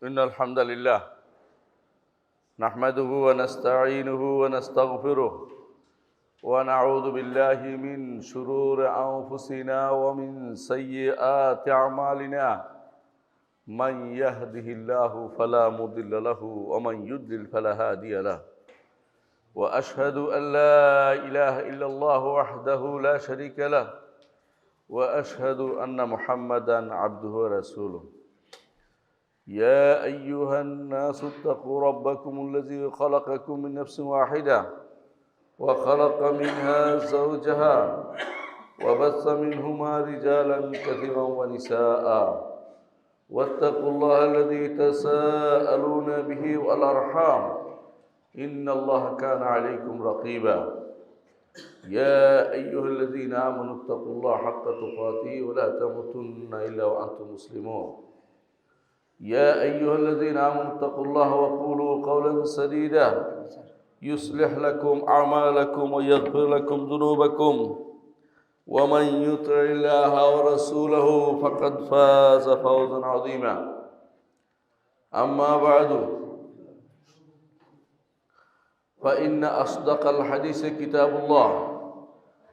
إن الحمد لله نحمده ونستعينه ونستغفره ونعوذ بالله من شرور أنفسنا ومن سيئات أعمالنا من يهده الله فلا مضل له ومن يضلل فلا هادي له وأشهد أن لا إله إلا الله وحده لا شريك له وأشهد أن محمدا عبده ورسوله يا أيها الناس اتقوا ربكم الذي خلقكم من نفس واحدة وخلق منها زوجها وبث منهما رجالا كثيرا ونساء واتقوا الله الذي تساءلون به والأرحام إن الله كان عليكم رقيبا يا أيها الذين آمنوا اتقوا الله حق تقاته ولا تموتن إلا وأنتم مسلمون يا أيها الذين آمنوا اتقوا الله وقولوا قولا سديدا يصلح لكم أعمالكم ويغفر لكم ذنوبكم ومن يطع الله ورسوله فقد فاز فوزا عظيما أما بعد فإن أصدق الحديث كتاب الله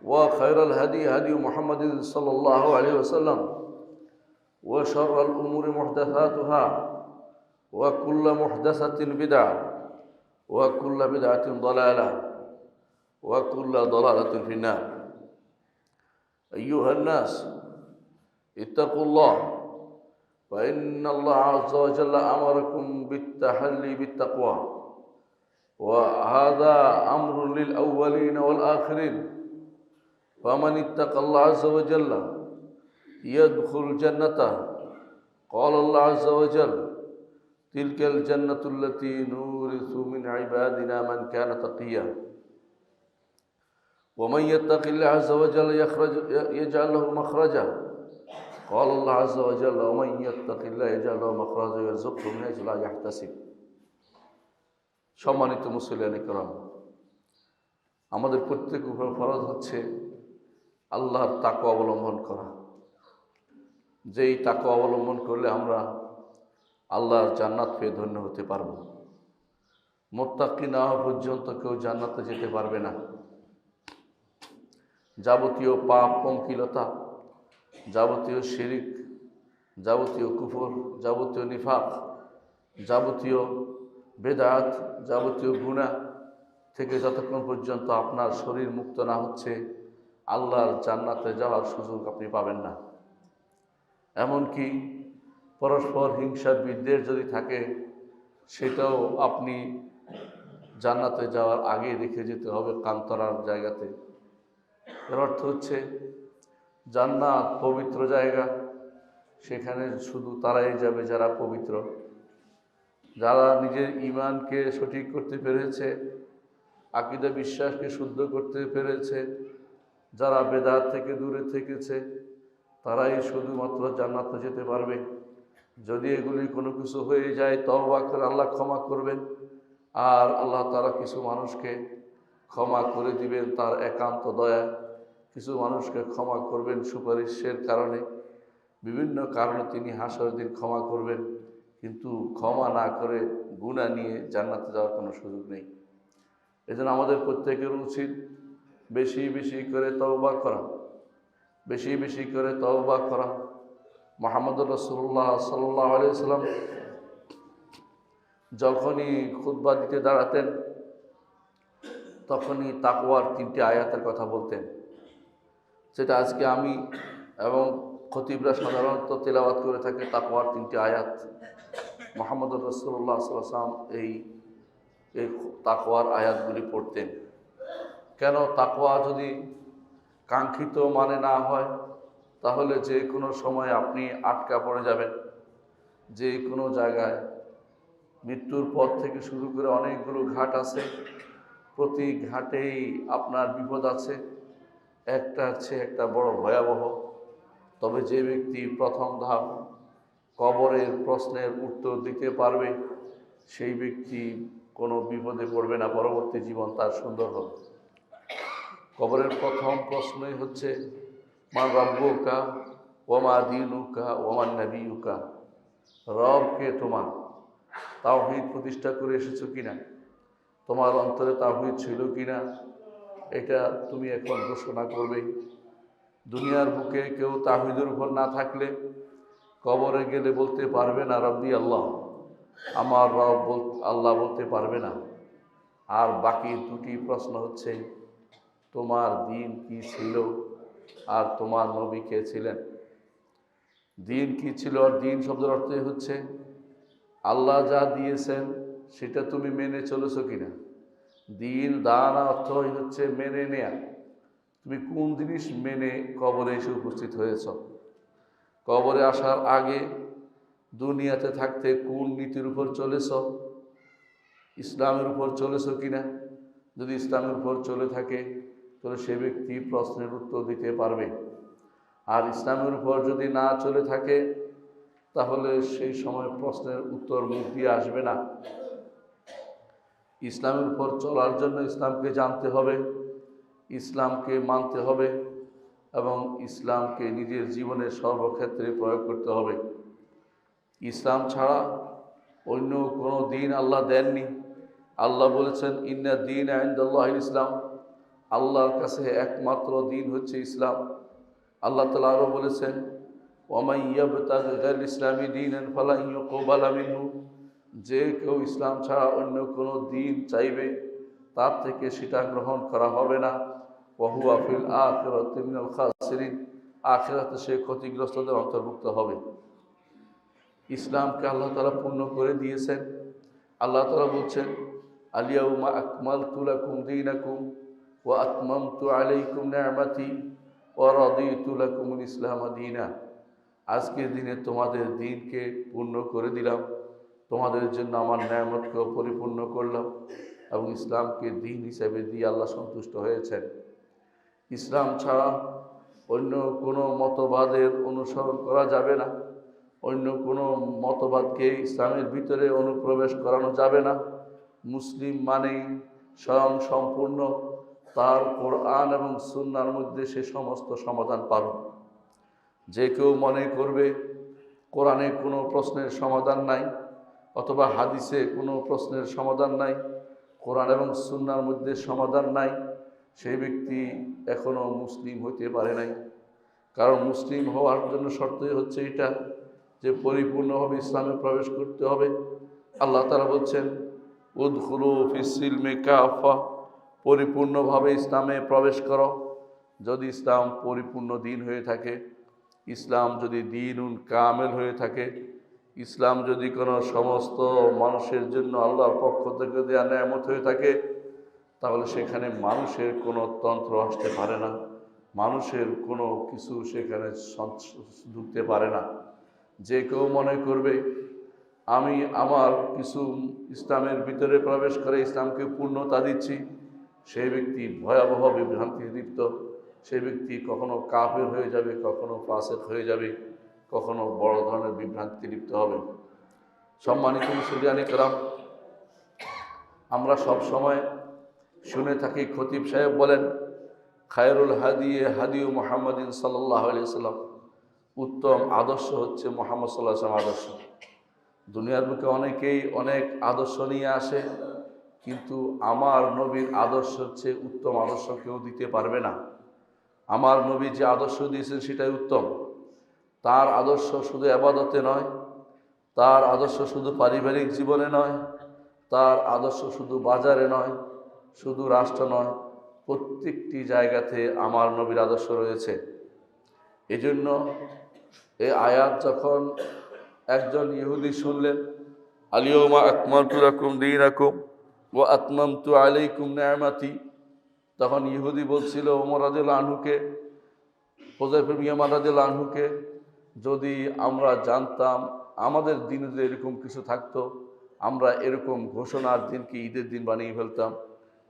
وخير الهدي هدي محمد صلى الله عليه وسلم وشر الأمور محدثاتها وكل محدثة بدعة وكل بدعة ضلالة وكل ضلالة في النار أيها الناس اتقوا الله فإن الله عز وجل أمركم بالتحلي بالتقوى وهذا أمر للأولين والآخرين فمن اتقى الله عز وجل يدخل الجنة قال الله عز وجل تلك الجنة التي نورث من عبادنا من كان تقيا ومن يتق الله عز وجل يجعل له مخرجا قال الله عز وجل ومن يتق الله يجعل له مخرجا ويرزقه من حيث لا يحتسب সম্মানিত মুসলিয়ান کرام আমাদের প্রত্যেক উপর ফরজ হচ্ছে আল্লাহর তাকওয়া অবলম্বন করা যেই তাকওয়া অবলম্বন করলে আমরা আল্লাহর জান্নাত পেয়ে ধন্য হতে পারব মুত্তাকি না হওয়া পর্যন্ত কেউ জান্নাতে যেতে পারবে না যাবতীয় পাপ পঙ্কিলতা যাবতীয় শিরিক যাবতীয় কুফর যাবতীয় নিফাক যাবতীয় বেদাত যাবতীয় গুনাহ থেকে যতক্ষণ পর্যন্ত আপনার শরীর মুক্ত না হচ্ছে আল্লাহর জান্নাতে যাওয়ার সুযোগ আপনি পাবেন না এমনকি পরস্পর হিংসার বিদ্বেষ যদি থাকে সেটাও আপনি জান্নাতে যাওয়ার আগে রেখে যেতে হবে কান্তরার জায়গাতে এর অর্থ হচ্ছে জান্নাত পবিত্র জায়গা সেখানে শুধু তারাই যাবে যারা পবিত্র যারা নিজের ঈমানকে সঠিক করতে পেরেছে আকীদা বিশ্বাসকে শুদ্ধ করতে পেরেছে যারা বেদাত থেকে দূরে থেকেছে তারাই শুধুমাত্র জান্নাতে যেতে পারবে যদি এগুলি কোনো কিছু হয়ে যায় তওবা করে আল্লাহ ক্ষমা করবেন আর আল্লাহ তাআলা কিছু মানুষকে ক্ষমা করে দিবেন তার একান্ত দয়া কিছু মানুষকে ক্ষমা করবেন সুপারিশের কারণে বিভিন্ন কারণে তিনি হাসরের দিন ক্ষমা করবেন কিন্তু ক্ষমা না করে গুনাহ নিয়ে জান্নাতে যাওয়ার কোনো সুযোগ নেই এজন্য আমাদের প্রত্যেকের উচিত বেশি বেশি করে তওবা করা বেশি বেশি করে তওবা করা মুহাম্মদুর রাসূলুল্লাহ সাল্লাল্লাহু আলাইহি ওয়াসাল্লাম যখনই খুতবা দিতে দাঁড়াতেন তখনই তাকওয়ার 3টি আয়াতের কথা বলতেন সেটা আজকে আমি এবং খতিবরা সাধারণত তেলাওয়াত করে থাকে তাকওয়ার 3টি আয়াত মুহাম্মদুর রাসূলুল্লাহ সাল্লাল্লাহু আলাইহি ওয়াসাল্লাম এই তাকওয়ার আয়াতগুলি পড়তেন কেন তাকওয়া যদি কাঙ্ক্ষিত মানে না হয় তাহলে যে কোনো সময় আপনি আটকা পড়ে যাবেন যে কোনো জায়গায় মৃত্যুর পর থেকে শুরু করে অনেকগুলো ঘাট আছে প্রতি ঘাটেই আপনার বিপদ আছে একটা আছে একটা বড় ভয়াবহ তবে যে ব্যক্তি প্রথম ধাপ কবরের প্রশ্নের উত্তর দিতে পারবে সেই ব্যক্তি কোনো বিপদে পড়বে না পরবর্তী জীবন তার সুন্দর হবে কবরের প্রথম প্রশ্নই হচ্ছে মান রাব্বুকা ওয়া মা দীনুকা ওয়া মান নবিয়ুকা রব কে তোমার তাওহীদ প্রতিষ্ঠা করে এসেছো কিনা, তোমার অন্তরে তাওহীদ ছিল কিনা, এটা তুমি এখন ঘোষণা করবে। দুনিয়ার বুকে কেউ তাওহীদের উপর না থাকলে কবরে গেলে বলতে পারবে না রব্বি আল্লাহ, আমার রব আল্লাহ বলতে পারবে না। আর বাকি দুটি প্রশ্ন হচ্ছে, তোমার দিন কি ছিল আর তোমার নবী কে ছিলেন। দিন কি ছিল, আর দিন শব্দের অর্থ হচ্ছে আল্লাহ যা দিয়েছেন সেটা তুমি মেনে চলেছো কিনা। দিন দান অর্থ হচ্ছে মেনে নেয়া। তুমি কোন জিনিস মেনে কবরে এসে উপস্থিত হয়েছ। কবরে আসার আগে দুনিয়াতে থাকতে কোন নীতির উপর চলেছ, ইসলামের উপর চলেছ কিনা। যদি ইসলামের উপর চলে থাকে তাহলে সে ব্যক্তি প্রশ্নের উত্তর দিতে পারবে। আর ইসলামের উপর যদি না চলে থাকে তাহলে সেই সময় প্রশ্নের উত্তর মুখ দিয়ে আসবে না। ইসলামের উপর চলার জন্য ইসলামকে জানতে হবে, ইসলামকে মানতে হবে এবং ইসলামকে নিজের জীবনের সর্বক্ষেত্রে প্রয়োগ করতে হবে। ইসলাম ছাড়া অন্য কোনো দিন আল্লাহ দেননি। আল্লাহ বলেছেন ইন্না দীন ইনদাল্লাহিল ইসলাম, আল্লাহর কাছে একমাত্র দিন হচ্ছে ইসলাম। আল্লাহ তাআলা আরও বলেছেন ওয়ামান ইয়াবতাগি গায়রাল ইসলামি দীনান ফালান ইউকবালা মিনহু, যে কেউ ইসলাম ছাড়া অন্য কোনো দিন চাইবে তার থেকে সেটা গ্রহণ করা হবে না। ওয়া হুয়া ফিল আখিরাতি মিনাল খাসিরিন, আখিরাতে সে ক্ষতিগ্রস্তদের অন্তর্ভুক্ত হবে। ইসলামকে আল্লাহ তাআলা পূর্ণ করে দিয়েছেন। আল্লাহ তাআলা বলছেন আল-ইয়াউমা আকমালতু লাকুম দীনাকুম ওয়া আতমামতু আলাইকুম নি'মাতি ওয়া রাদিতু লাকুমুল ইসলাম দীনা। আজকের দিনে তোমাদের দিনকে পূর্ণ করে দিলাম, তোমাদের জন্য আমার নিয়ামতকেও পরিপূর্ণ করলাম এবং ইসলামকে দিন হিসেবে দিয়ে আল্লাহ সন্তুষ্ট হয়েছেন। ইসলাম ছাড়া অন্য কোনো মতবাদের অনুসরণ করা যাবে না, অন্য কোনো মতবাদকে ইসলামের ভিতরে অনুপ্রবেশ করানো যাবে না। মুসলিম মানেই স্বয়ং সম্পূর্ণ তার কোরআন এবং সুন্নাহর মধ্যে সে সমস্ত সমাধান পাবে। যে কেউ মনে করবে কোরআনে কোনো প্রশ্নের সমাধান নাই অথবা হাদিসে কোনো প্রশ্নের সমাধান নাই, কোরআন এবং সুন্নাহর মধ্যে সমাধান নাই, সেই ব্যক্তি এখনও মুসলিম হইতে পারে নাই। কারণ মুসলিম হওয়ার জন্য শর্তই হচ্ছে এটা যে পরিপূর্ণভাবে ইসলামে প্রবেশ করতে হবে। আল্লাহ তাআলা বলছেন উদখুলু ফিস-সিলমি কাফা, পরিপূর্ণভাবে ইসলামে প্রবেশ করো। যদি ইসলাম পরিপূর্ণ দিন হয়ে থাকে, ইসলাম যদি দীনুন কামেল হয়ে থাকে, ইসলাম যদি কোনো সমস্ত মানুষের জন্য আল্লাহর পক্ষ থেকে দেয়া নেয়ামত হয়ে থাকে, তাহলে সেখানে মানুষের কোনো তন্ত্র আসতে পারে না, মানুষের কোনো কিছু সেখানে ঢুকতে পারে না। যে কেউ মনে করবে আমি আমার কিছু ইসলামের ভিতরে প্রবেশ করে ইসলামকে পূর্ণতা দিচ্ছি, সেই ব্যক্তি ভয়াবহ বিভ্রান্তি লিপ্ত। সেই ব্যক্তি কখনো কাফের হয়ে যাবে, কখনো ফাসিক হয়ে যাবে, কখনো বড় ধরনের বিভ্রান্তি লিপ্ত হবে। সম্মানিত মুসলিয়ানে কেরাম, আমরা সব সময় শুনে থাকি খতিব সাহেব বলেন খায়রুল হাদিয়ে হাদিউ মুহাম্মাদিন সাল্লাল্লাহু আলাইহি ওয়াসাল্লাম, উত্তম আদর্শ হচ্ছে মুহাম্মদ সাল্লাল্লাহু আলাইহি ওয়াসাল্লাম আদর্শ। দুনিয়ার বুকে অনেকেই অনেক আদর্শ নিয়ে আসে, কিন্তু আমার নবীর আদর্শ হচ্ছে উত্তম আদর্শ, কেউ দিতে পারবে না। আমার নবী যে আদর্শ দিয়েছেন সেটাই উত্তম। তার আদর্শ শুধু ইবাদতে নয়, তার আদর্শ শুধু পারিবারিক জীবনে নয়, তার আদর্শ শুধু বাজারে নয়, শুধু রাষ্ট্র নয়, প্রত্যেকটি জায়গাতে আমার নবীর আদর্শ রয়েছে। এজন্য এই আয়াত যখন একজন ইহুদি শুনলেন আল-ইয়াউমা আকমালতু লাকুম দীনাকুম ওয়া আতমামতু আলাইকুম নি'মাতি, তখন ইহুদি বলছিল ওমর রাদিয়াল্লাহু আনহুকে, হুযায়ফা ইবনে ইয়ামান রাদিয়াল্লাহু আনহুকে, যদি আমরা জানতাম আমাদের দিনে যদি এরকম কিছু থাকতো, আমরা এরকম ঘোষণার দিনকে ঈদের দিন বানিয়ে ফেলতাম।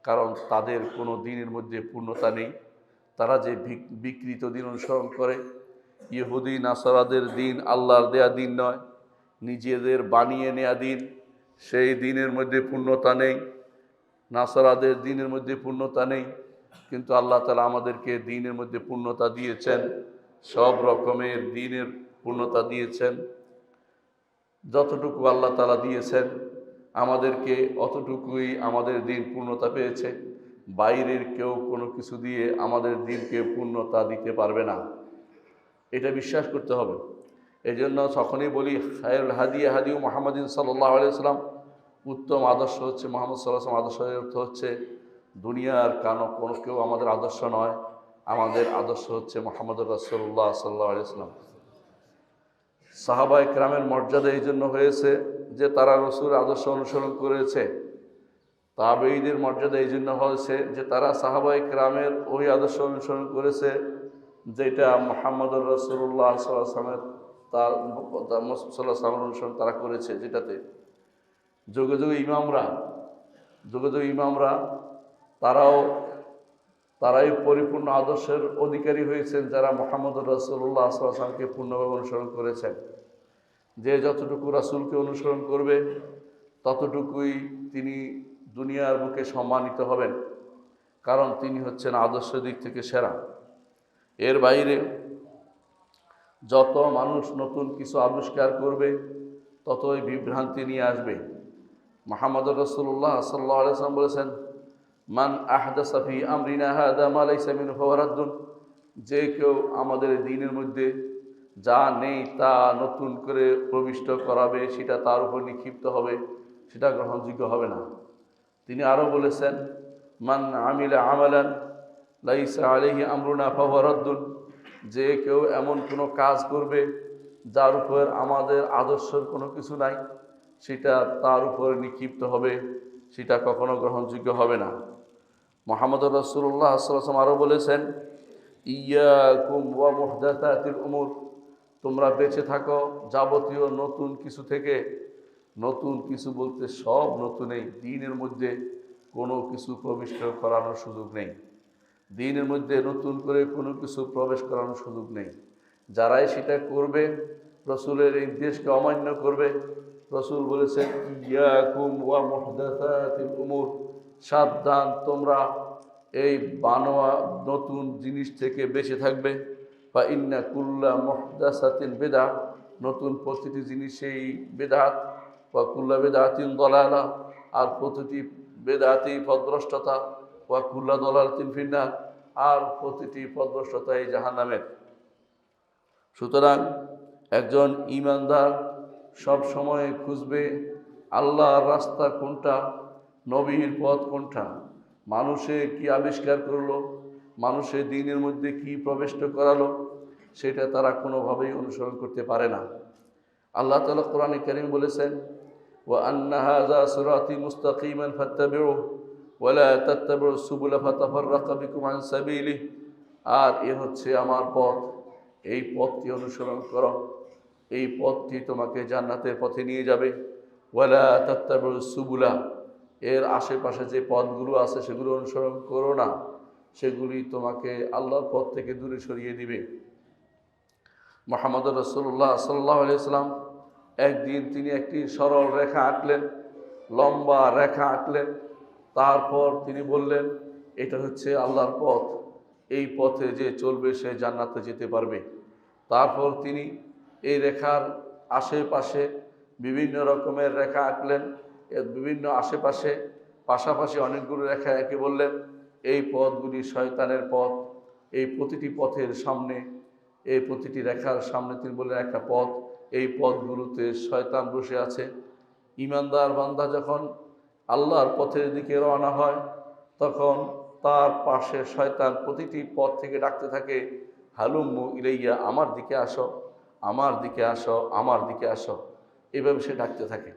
কারণ তাদের কোনো দিনের মধ্যে পূর্ণতা নেই। তারা যে বিকৃত দিন অনুসরণ করে, ইহুদি নাসারাদের দিন আল্লাহর দেয়া দিন নয়, নিজেদের বানিয়ে নেয়া দিন, সেই দিনের মধ্যে পূর্ণতা নেই। নাসারাদের দিনের মধ্যে পূর্ণতা নেই, কিন্তু আল্লাহ তাআলা আমাদেরকে দিনের মধ্যে পূর্ণতা দিয়েছেন, সব রকমের দিনের পূর্ণতা দিয়েছেন। যতটুকু আল্লাহ তাআলা দিয়েছেন আমাদেরকে অতটুকুই আমাদের দিন পূর্ণতা পেয়েছে। বাইরের কেউ কোনো কিছু দিয়ে আমাদের দিনকে পূর্ণতা দিতে পারবে না, এটা বিশ্বাস করতে হবে। এই জন্য যখনই বলি খায়রুল হাদি হাদিউ মুহাম্মাদিন সাল্লাল্লাহু আলাইহি ওয়াসাল্লাম, উত্তম আদর্শ হচ্ছে মুহাম্মদ সাল্লাল্লাহু আলাইহি ওয়াসাল্লাম। আদর্শের অর্থ হচ্ছে দুনিয়ার কোনো কেউ আমাদের আদর্শ নয়, আমাদের আদর্শ হচ্ছে মুহাম্মদুর রাসূলুল্লাহ সাল্লাল্লাহু আলাইহি ওয়াসাল্লাম। সাহাবায়ে কেরামের মর্যাদা এই জন্য হয়েছে যে তারা রসুলের আদর্শ অনুসরণ করেছে। তাবেঈদের মর্যাদা এই জন্য হয়েছে যে তারা সাহাবায়ে কেরামের ওই আদর্শ অনুসরণ করেছে যেটা মুহাম্মদুর রাসূলুল্লাহ সাল্লাল্লাহু আলাইহি ওয়াসাল্লামের তার সাল্লাল্লাহু আলাইহি ওয়াসাল্লামের অনুসরণ তারা করেছে, যেটাতে যুগে যুগে ইমামরা তারাই পরিপূর্ণ আদর্শের অধিকারী হয়েছেন যারা মুহাম্মদুর রাসূলুল্লাহ সাল্লাল্লাহু আলাইহি ওয়াসাল্লামকে পূর্ণভাবে অনুসরণ করেছেন। যে যতটুকু রাসূলকে অনুসরণ করবে ততটুকুই তিনি দুনিয়ার বুকে সম্মানিত হবেন, কারণ তিনি হচ্ছেন আদর্শ দিক থেকে সেরা। এর বাইরে যত মানুষ নতুন কিছু আবিষ্কার করবে ততই বিভ্রান্তি নিয়ে আসবে। মুহাম্মদুর রাসূলুল্লাহ সাল্লাল্লাহু আলাইহি ওয়াসাল্লাম বলেছেন, মান আহদাসা ফি আমরিনা হাযা মা লাইসা মিনহু ফাহুয়া রাদ্দুন, যে কেউ আমাদের দ্বীনের মধ্যে যা নেই তা নতুন করে প্রবিষ্ট করাবে সেটা তার উপর নিক্ষিপ্ত হবে, সেটা গ্রহণযোগ্য হবে না। তিনি আরও বলেছেন, মান আমিলা আমালান লাইসা আলাইহি আমরুনা ফাহুয়া রাদ্দুন, যে কেউ এমন কোনো কাজ করবে যার উপর আমাদের আদর্শের কোনো কিছু নাই, সেটা তার উপর নিক্ষিপ্ত হবে, সেটা কখনো গ্রহণযোগ্য হবে না। মুহাম্মদুর রাসূলুল্লাহ সাল্লাল্লাহু আলাইহি ওয়াসাল্লাম আরও বলেছেন, ইয়াকুম ওয়া মুহদাসাতিল উমুর, তোমরা বেঁচে থাকো যাবতীয় নতুন কিছু থেকে। নতুন কিছু বলতে সব নতুনই, দ্বীনের মধ্যে কোনো কিছু প্রবিষ্ট করানোর সুযোগ নেই। দ্বীনের মধ্যে নতুন করে কোনো কিছু প্রবেশ করানোর সুযোগ নেই। যারাই সেটা করবে রসুলের এই নির্দেশকে অমান্য করবে। রসুল বলেছেন, ইয়াকুম ওয়া মুহদাসাতিল উমুর, সাবধান তোমরা এই বানোয়া নতুন জিনিস থেকে বেঁচে থাকবে। বা ইন্না কুল্লা মুহদাসাতিন বিদআহ, নতুন প্রতিটি জিনিসেই বেদাত। ওয়া কুল্লা বিদআতিন দালালা, আর প্রতিটি বেদাতই পথভ্রষ্টতা। ওয়া কুল্লা দালালাতিন ফিন্নার, আর প্রতিটি পথভ্রষ্টতাই জাহান্নামের। সুতরাং একজন ঈমানদার সব সময় খুঁজবে আল্লাহর রাস্তা কোনটা, নবীর পথ কোনটা, মানুষে কি আবিষ্কার করলো, মানুষের দ্বীনের মধ্যে কি প্রবেশ করালো, সেটা তারা কোনোভাবেই অনুসরণ করতে পারে না। আল্লাহ তাআলা কোরআনে কারীম বলেছেন, ওয়া আন্না হাযা সিরাতী মুস্তাকিমান ফাত্তাবিউহু ওয়া লা তাত্তাবিউস সুবুলা ফাতাফাররাকা বিকুম আন সাবিলিহি, আর এ হচ্ছে আমার পথ, এই পথটি অনুসরণ করো, এই পথটি তোমাকে জান্নাতের পথে নিয়ে যাবে। ওয়া লা তাত্তাবিউস সুবুলা, এর আশেপাশে যে পথগুলো আছে সেগুলো অনুসরণ করো না, সেগুলি তোমাকে আল্লাহর পথ থেকে দূরে সরিয়ে দিবে। মুহাম্মদুর রাসূলুল্লাহ সাল্লাল্লাহু আলাইহি ওয়াসাল্লাম একদিন তিনি একটি সরল রেখা আঁকলেন, লম্বা রেখা আঁকলেন। তারপর তিনি বললেন, এটা হচ্ছে আল্লাহর পথ, এই পথে যে চলবে সে জান্নাতে যেতে পারবে। তারপর তিনি এই রেখার আশেপাশে বিভিন্ন রকমের রেখা আঁকলেন, এর বিভিন্ন আশেপাশে পাশাপাশি অনেকগুলো রেখা এঁকে বললেন, এই পথগুলি শয়তানের পথ। এই প্রতিটি পথের সামনে, এই প্রতিটি রেখার সামনে তিনি বললেন একটা পথ, এই পথগুলোতে শয়তান বসে আছে। ঈমানদার বান্দা যখন আল্লাহর পথের দিকে রওনা হয় তখন তার পাশে শয়তান প্রতিটি পথ থেকে ডাকতে থাকে, হালুম্মু ইলাইয়া, আমার দিকে আসো, আমার দিকে আসো, আমার দিকে আসো। এইভাবে সে ডাকতে থাকে।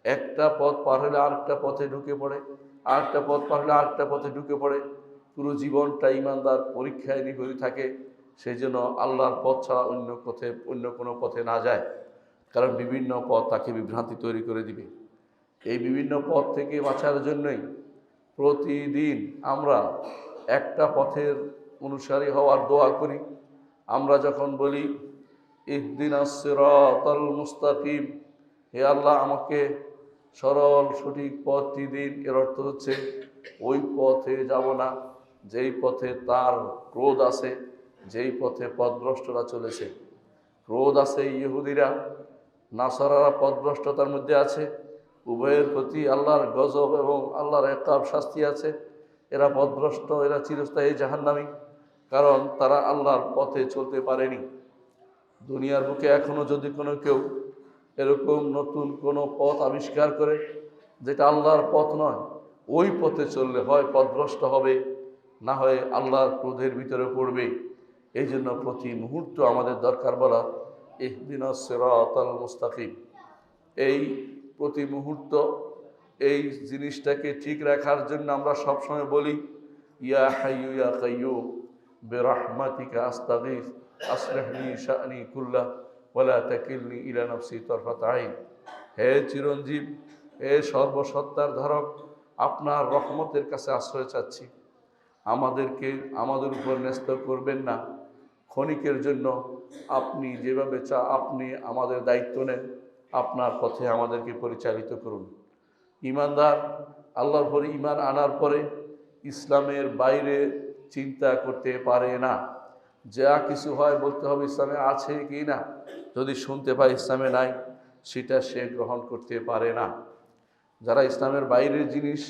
একটা পথ পার হলে আরেকটা পথে ঢুকে পড়ে, আরেকটা পথ পার হলে আরেকটা পথে ঢুকে পড়ে। পুরো জীবনটা ঈমানদার পরীক্ষায় নিবেদিত থাকে, সেই জন্য আল্লাহর পথ ছাড়া অন্য কোনো পথে না যায়, কারণ বিভিন্ন পথ তাকে বিভ্রান্তি তৈরি করে দিবে। এই বিভিন্ন পথ থেকে বাঁচার জন্যই প্রতিদিন আমরা একটা পথের অনুসারী হওয়ার দোয়া করি। আমরা যখন বলি ইহদিনাস সিরাতাল মুস্তাকিম, হে আল্লাহ আমাকে সরল সঠিক পথটি দিন, এর অর্থ হচ্ছে ওই পথে যাব না যেই পথে তার ক্রোধ আছে, যেই পথে পথভ্রষ্টরা চলেছে। ক্রোধ আছে ইহুদিরা, নাসারারা পথভ্রষ্টতার মধ্যে আছে, উভয়ের প্রতি আল্লাহর গজব এবং আল্লাহর ইকাব শাস্তি আছে। এরা পথভ্রষ্ট, এরা চিরস্থায়ী জাহান্নামী, কারণ তারা আল্লাহর পথে চলতে পারেনি। দুনিয়ার বুকে এখনো যদি কোনো কেউ এরকম নতুন কোনো পথ আবিষ্কার করে যেটা আল্লাহর পথ নয়, ওই পথে চললে হয় পথভ্রষ্ট হবে, না হয় আল্লাহর ক্রোধের ভিতরে পড়বে। এই জন্য প্রতি মুহূর্ত আমাদের দরকার বলা ইহদিনাস সিরাতাল মুস্তাকিম। এই প্রতি মুহূর্ত এই জিনিসটাকে ঠিক রাখার জন্য আমরা সবসময় বলি, ইয়া হাইয়ু ইয়া কাইয়্যুম বিরহমাতিকা আস্তাগীথ আসলিহ লি শা'নি কুল্লাহ ওয়ালা তাকিলনি ইলা নাফসি তারফাত আইন। হে চিরঞ্জীব, হে সর্বসত্তার ধারক, আপনার রহমতের কাছে আশ্রয় চাচ্ছি। আমাদের উপর ন্যস্ত করবেন না। ক্ষণিকের জন্য আপনি যেভাবে আপনি আমাদের দায়িত্ব নেন, আপনার পথে আমাদেরকে পরিচালিত করুন। ইমানদার আল্লাহর পরে ইমান আনার পরে ইসলামের বাইরে চিন্তা করতে পারে না। যা কিছু হয় বলতে হবে ইসলামে আছে কি না। যদি শুনতে পায় ইসলামে নাই, সেটা সে গ্রহণ করতে পারে না। যারা ইসলামের বাইরের জিনিস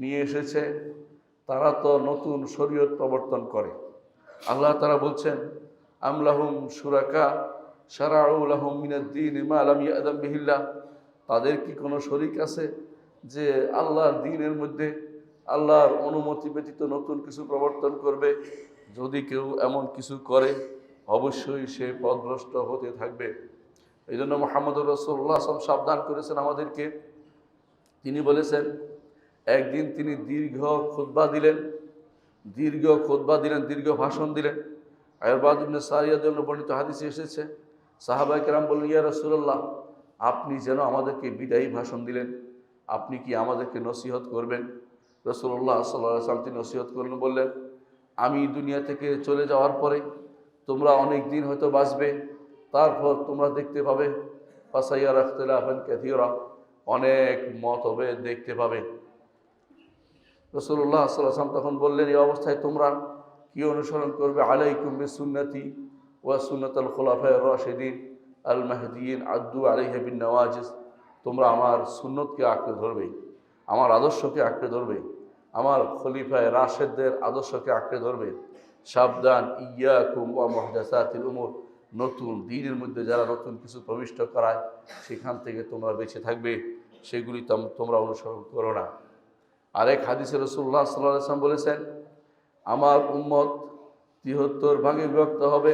নিয়ে এসেছে তারা তো নতুন শরীয়ত প্রবর্তন করে। আল্লাহ তাআলা বলছেন, আম লাহুম শুরাকা শারাউ লাহুম মিনাদ-দীন মা লাম ইয়া'যাম বিহিল্লাহ। তাদের কি কোনো শরীক আছে যে আল্লাহর দ্বীনের মধ্যে আল্লাহর অনুমতি ব্যতীত নতুন কিছু প্রবর্তন করবে? যদি কেউ এমন কিছু করে অবশ্যই সে পথভ্রষ্ট হতে থাকবে। এই জন্য মুহাম্মদুর রাসূলুল্লাহ সাল্লাল্লাহু আলাইহি ওয়াসাল্লাম সাবধান করেছেন আমাদেরকে। তিনি বলেছেন, একদিন তিনি দীর্ঘ খুতবা দিলেন, দীর্ঘ ভাষণ দিলেন। আরবাদ ইবনে সারিয়ার জন্য বর্ণিত হাদিসে এসেছে, সাহাবায়ে কেরাম বললেন, ইয়া রাসূলুল্লাহ, আপনি যেন আমাদেরকে বিদায়ী ভাষণ দিলেন, আপনি কি আমাদেরকে নসিহত করবেন? রাসূলুল্লাহ সাল্লাল্লাহু আলাইহি ওয়াসাল্লাম তিনি নসিহত করলেন, বললেন, আমি দুনিয়া থেকে চলে যাওয়ার পরে তোমরা অনেক দিন হয়তো বাঁচবে, তারপর তোমরা দেখতে পাবে ফাসাইয়ারা ইখতিলাফান কাসীরা, অনেক মতভেদ দেখতে পাবে। রাসূলুল্লাহ সাল্লাল্লাহু আলাইহি ওয়াসাল্লাম তখন বললেন, এই অবস্থায় তোমরা কি অনুসরণ করবে? আলাইকুম বিসুন্নতি ওয়া সুন্নাতুল খুলাফায়ে রাশিদিন আল মাহদিয়িন আদ্দু আলাইহা বিন নওয়াজিজ। তোমরা আমার সুন্নতকে আঁকড়ে ধরবে, আমার আদর্শকে আঁকড়ে ধরবে, আমার খলিফায়ে রাশেদদের আদর্শকে আঁকড়ে ধরবে। সাবধান, ইয়াকুম ওয়া মুহদাসাতিল উমুর, নতুন দ্বীনের মধ্যে যারা নতুন কিছু প্রবিষ্ট করায় সেখান থেকে তোমরা বেঁচে থাকবে, সেগুলি তোমরা অনুসরণ করো না। আরেক হাদিসে রাসূলুল্লাহ সাল্লাল্লাহু আলাইহি ওয়াসাল্লাম বলেছেন, আমার উম্মত ৭৩ ভাগে বিভক্ত হবে,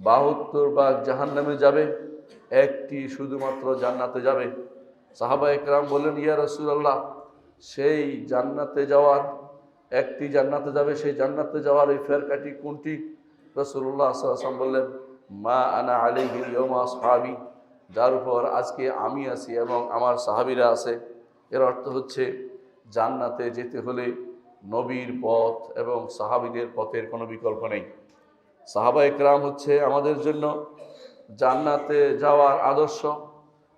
৭২ ভাগ জাহান্নামে যাবে, একটি শুধুমাত্র জান্নাতে যাবে। সাহাবায়ে কেরাম বললেন, ইয়া রাসূলুল্লাহ, সেই জান্নাতে যাওয়ার একটি জান্নাতে যাবে, সেই জান্নাতে যাওয়ার এই ফেরকাটি কোনটি? রাসূলুল্লাহ সাল্লাল্লাহু আলাইহি ওয়াসাল্লাম বললেন, মা আনা আলাইহি ইয়াওমা আসহাবি, যার উপর আজকে আমি আছি এবং আমার সাহাবীরা আছে। এর অর্থ হচ্ছে জান্নাতে যেতে হলে নবীর পথ এবং সাহাবীদের পথের কোনো বিকল্প নেই। সাহাবায়ে কেরাম হচ্ছে আমাদের জন্য জান্নাতে যাওয়ার আদর্শ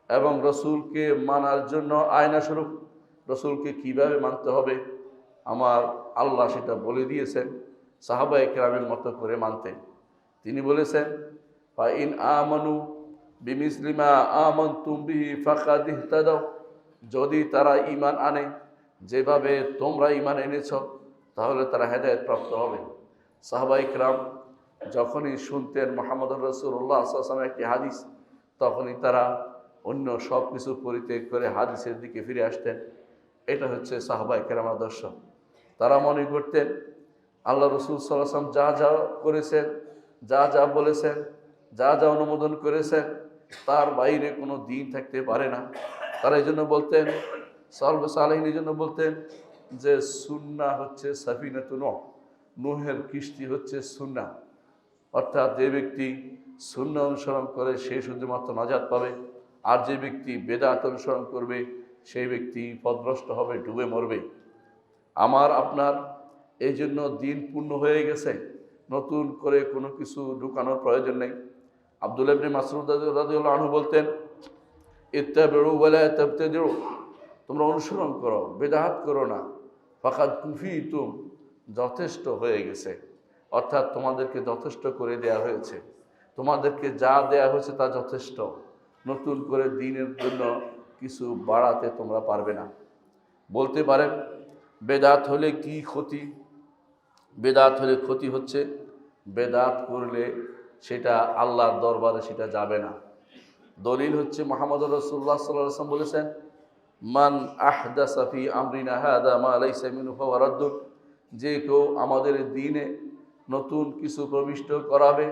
এবং রসুলকে মানার জন্য আয়না স্বরূপ। রসুলকে কিভাবে মানতে হবে আমার আল্লাহ সেটা বলে দিয়েছেন সাহাবায়ে কেরামের মতো করে মানতে। তিনি বলেছেন, ফা ইন আমানু বিমিসলি মা আমানতুম বিহি ফাকাদ ইহতাদাও, যদি তারা ঈমান আনে যেভাবে তোমরা ঈমান এনেছ তাহলে তারা হেদায়েত প্রাপ্ত হবে। সাহাবায়ে কেরাম যখনই শুনতেন মুহাম্মদুর রাসূলুল্লাহ সাল্লাল্লাহু আলাইহি ওয়াসাল্লাম একটি হাদিস, তখনই তারা অন্য সব কিছু পরিত্যাগ করে হাদিসের দিকে ফিরে আসতেন। এটা হচ্ছে সাহাবায়ে কেরাম আদর্শ। তারা মনে করতেন আল্লাহ রাসূল সাল্লাল্লাহু আলাইহি ওয়াসাল্লাম যা যা করেছেন, যা যা বলেছেন, যা যা অনুমোদন করেছেন, তার বাইরে কোনো দিন থাকতে পারে না। তারা এই জন্য বলতেন, সালফে সালেহীন এই জন্য বলতেন যে সুন্নাহ হচ্ছে সাফিনাতুন নূহ, নূহের কিস্তি হচ্ছে সুন্নাহ। অর্থাৎ যে ব্যক্তি সুন্নাহ অনুসরণ করে সে শুধুমাত্র নাজাত পাবে, আর যে ব্যক্তি বেদাত অনুসরণ করবে সেই ব্যক্তি পথভ্রষ্ট হবে, ডুবে মরবে। আমার আপনার এই জন্য দিন পূর্ণ হয়ে গেছে, নতুন করে কোনো কিছু ঢুকানোর প্রয়োজন নেই। আব্দুল্লাহ ইবনে মাসউদ রাদিয়াল্লাহু আনহু বলতেন, ইত্তাবিউ ওয়া লা তাবতাদিউ, তোমরা অনুসরণ করো, বেদাত করো না। ফাকাদ কুফিতুম, যথেষ্ট হয়ে গেছে। অর্থাৎ তোমাদেরকে যথেষ্ট করে দেয়া হয়েছে, তোমাদেরকে যা দেয়া হয়েছে তা যথেষ্ট। নতুন করে দ্বীনের জন্য কিছু বাড়াতে তোমরা পারবে না। বলতে পারেন বেদাত হলে কি ক্ষতি? বেদাত হলে ক্ষতি হচ্ছে বেদাত করলে সেটা আল্লাহর দরবারে সেটা যাবে না। দলিল হচ্ছে মুহাম্মদ রাসূলুল্লাহ সাল্লাল্লাহু আলাইহি ওয়াসাল্লাম বলেছেন, মান আহদাসা ফি আমরিনা হাদা মা লাইসা মিনহু ফাহুয়া রাদ্দুন। যে কেউ আমাদের দ্বীনে নতুন কিছু প্রবিষ্ট করাবে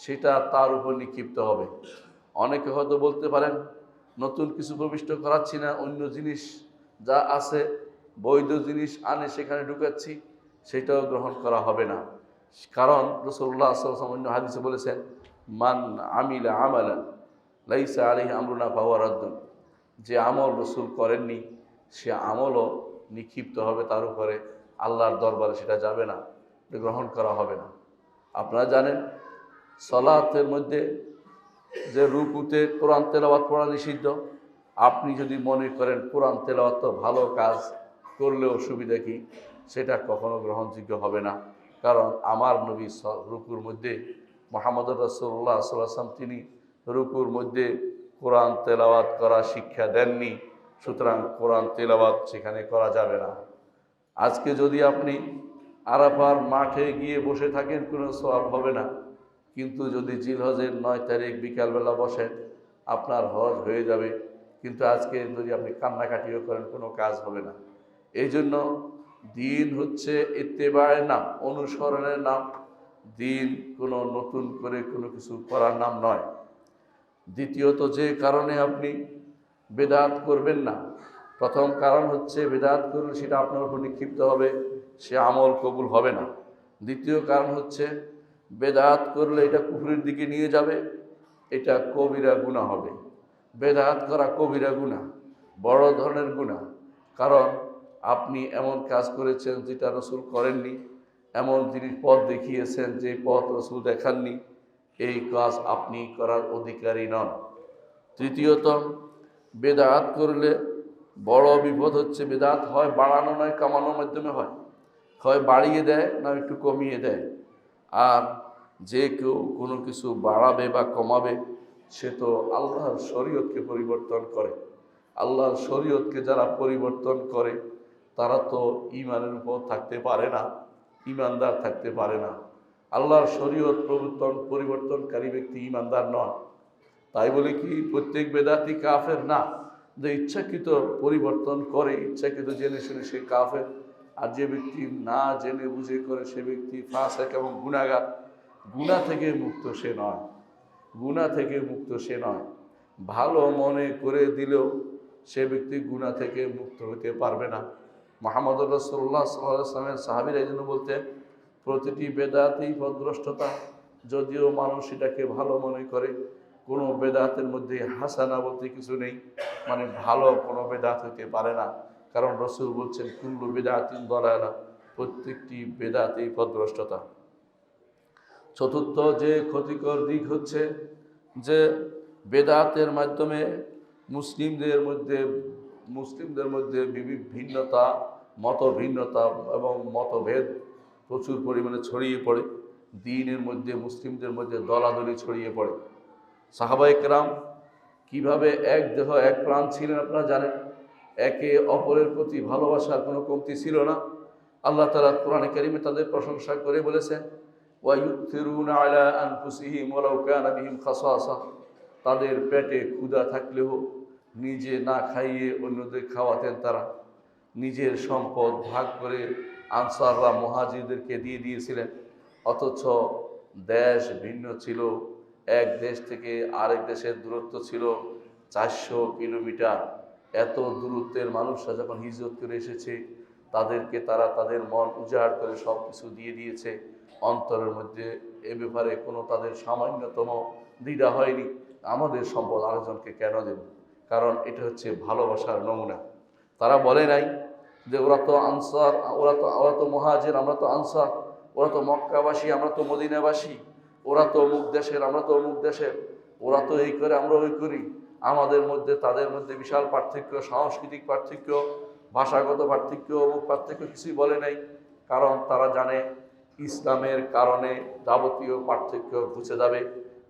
সেটা তার উপর নিক্ষিপ্ত হবে। অনেকে হয়তো বলতে পারেন নতুন কিছু প্রবিষ্ট করাচ্ছি না, অন্য জিনিস যা আছে বৈধ জিনিস আনে সেখানে ঢুকাচ্ছি, সেটাও গ্রহণ করা হবে না। কারণ রাসূলুল্লাহ সাল্লাল্লাহু আলাইহি ওয়াসাল্লাম অন্য হাদিসে বলেছেন, মান আমিলা আমালান লাইসা আলাইহি আমরুনা ফাহুয়া রাদ্দুন। যে আমল রসুল করেননি সে আমলও নিক্ষিপ্ত হবে তার উপরে, আল্লাহর দরবারে সেটা যাবে না, গ্রহণ করা হবে না। আপনারা জানেন সালাতের মধ্যে যে রুকুতে কোরআন তেলাওয়াত পড়া নিষিদ্ধ। আপনি যদি মনে করেন কোরআন তেলাওয়াত তো ভালো কাজ, করলেও অসুবিধা কি, সেটা কখনো গ্রহণযোগ্য হবে না। কারণ আমার নবী রুকুর মধ্যে মুহাম্মদ রাসূলুল্লাহ সাল্লাল্লাহু আলাইহি ওয়াসাল্লাম তিনি রুকুর মধ্যে কোরআন তেলাওয়াত করা শিক্ষা দেননি, সুতরাং কোরআন তেলাওয়াত সেখানে করা যাবে না। আজকে যদি আপনি আরাফার মাঠে গিয়ে বসে থাকেন কোনো সওয়াব হবে না, কিন্তু যদি জিলহজের 9 তারিখ বিকালবেলা বসেন আপনার হজ হয়ে যাবে। কিন্তু আজকে যদি আপনি কান্নাকাটিও করেন কোনো কাজ হবে না। এই জন্য দিন হচ্ছে ইত্তেবায়ের নাম, অনুসরণের নাম। দিন কোনো নতুন করে কোনো কিছু করার নাম নয়। দ্বিতীয়ত যে কারণে আপনি বেদাত করবেন না, প্রথম কারণ হচ্ছে বেদাত করলে সেটা আপনার উপর নিক্ষিপ্ত হবে, সে আমল কবুল হবে না। দ্বিতীয় কারণ হচ্ছে বেদাত করলে এটা কুফরির দিকে নিয়ে যাবে, এটা কবিরা গুনাহ হবে। বেদাত করা কবিরা গুনাহ, বড় ধরনের গুনাহ। কারণ আপনি এমন কাজ করেছেন যেটা রসুল করেননি, এমন জিনিস পথ দেখিয়েছেন যে পথ রসুল দেখাননি, এই কাজ আপনি করার অধিকারী নন। তৃতীয়ত বেদাত করলে বড় বিপদ হচ্ছে বেদাত হয় বাড়ানো নয় কমানোর মাধ্যমে হয়, হয় বাড়িয়ে দেয় না একটু কমিয়ে দেয়। আর যে কেউ কোনো কিছু বাড়াবে বা কমাবে সে তো আল্লাহর শরীয়তকে পরিবর্তন করে। আল্লাহর শরীয়তকে যারা পরিবর্তন করে তারা তো ঈমানের উপর থাকতে পারে না, ঈমানদার থাকতে পারে না। আল্লাহর শরীয়ত পরিবর্তনকারী ব্যক্তি ঈমানদার নয়। তাই বলে কি প্রত্যেক বেদাতি কাফের? না। যে ইচ্ছাকৃত পরিবর্তন করে, ইচ্ছাকৃত জেনে শুনে সে কাফের। আর যে ব্যক্তি না জেনে বুঝে করে সে ব্যক্তি ফাসিক এবং গুনাহগার। গুনাহ থেকে মুক্ত সে নয়, গুনাহ থেকে মুক্ত সে নয়। ভালো মনে করে দিলেও সে ব্যক্তি গুনাহ থেকে মুক্ত হতে পারবে না। মুহাম্মদ রাসূলুল্লাহ সাল্লাল্লাহু আলাইহি ওয়াসাল্লামের সাহাবীরা এই জন্য বলতেন প্রতিটি বেদাতই পথভ্রষ্টতা। যদিও মানুষ এটাকে ভালো মনে করে, কোনো বেদাতের মধ্যে হাসানা বলতে কিছু নেই, মানে ভালো কোনো বেদাত হতে পারে না। কারণ রসুল বলছেন কুল্লু বিদআতিন দালালা, প্রত্যেকটি বেদাতই পথভ্রষ্টতা। চতুর্থ যে ক্ষতিকর দিক হচ্ছে যে বেদাতের মাধ্যমে মুসলিমদের মধ্যে ভিন্নতা, মতভিন্নতা এবং মতভেদ প্রচুর পরিমাণে ছড়িয়ে পড়ে। দ্বীনের মধ্যে মুসলিমদের মধ্যে দলাদলি ছড়িয়ে পড়ে। সাহাবায়ে কেরাম কিভাবে এক দেহ এক প্রাণ ছিলেন আপনারা জানেন। একে অপরের প্রতি ভালোবাসার কোনো কমতি ছিল না। আল্লাহ তাআলা কোরআনে কারিমে তাদের প্রশংসা করে বলেছেন, ওয়ায়ুথিরুনা আলা আনফুসিহিম ওয়ালাউ কানা বিহিম খাসাসা। তাদের পেটে ক্ষুধা থাকলেও নিজে না খাইয়ে অন্যদের খাওয়াতেন তারা। নিজের সম্পদ ভাগ করে আনসাররা মুহাজিরদেরকে দিয়ে দিয়েছিলেন। অথচ দেশ ভিন্ন ছিল, এক দেশ থেকে আরেক দেশের দূরত্ব ছিল 400 কিলোমিটার। এত দূরত্বের মানুষরা যখন হিজরত করে এসেছে তাদেরকে তারা তাদের মন উজাড় করে সব কিছু দিয়ে দিয়েছে। অন্তরের মধ্যে এ ব্যাপারে কোনো তাদের সামান্যতম দ্বিধা হয়নি, আমাদের সম্পদ আরেকজনকে কেন দেব। কারণ এটা হচ্ছে ভালোবাসার নমুনা। তারা বলে নাই যে ওরা তো আনসার, ওরা তো মুহাজির, আমরা তো আনসার। ওরা তো মক্কাবাসী, আমরা তো মদিনাবাসী। ওরা তো অমুক দেশের, আমরা তো অমুক দেশের। ওরা তো এই করে, আমরা ওই করি। আমাদের মধ্যে তাদের মধ্যে বিশাল পার্থক্য, সাংস্কৃতিক পার্থক্য, ভাষাগত পার্থক্য, অমুক পার্থক্য কিছুই বলে নাই। কারণ তারা জানে ইসলামের কারণে যাবতীয় পার্থক্য ঘুচে যাবে।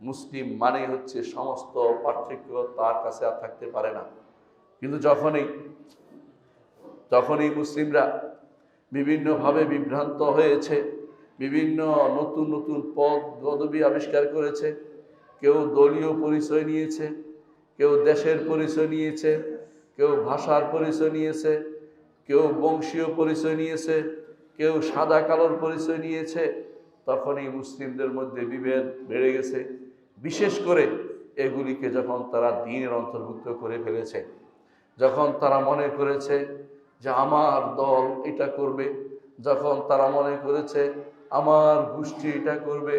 মুসলিম মানেই হচ্ছে সমস্ত পার্থক্য তার কাছে আর থাকতে পারে না। কিন্তু যখনই মুসলিমরা বিভিন্নভাবে বিভ্রান্ত হয়েছে, বিভিন্ন নতুন নতুন পদ পদবি আবিষ্কার করেছে, কেউ দলীয় পরিচয় নিয়েছে, কেউ দেশের পরিচয় নিয়েছে, কেউ ভাষার পরিচয় নিয়েছে, কেউ বংশীয় পরিচয় নিয়েছে, কেউ সাদা কালোর পরিচয় নিয়েছে, তখনই মুসলিমদের মধ্যে বিভেদ বেড়ে গেছে। বিশেষ করে এগুলিকে যখন তারা দ্বীনের অন্তর্ভুক্ত করে ফেলেছে, যখন তারা মনে করেছে যে আমার দল এটা করবে, যখন তারা মনে করেছে আমার গোষ্ঠী এটা করবে,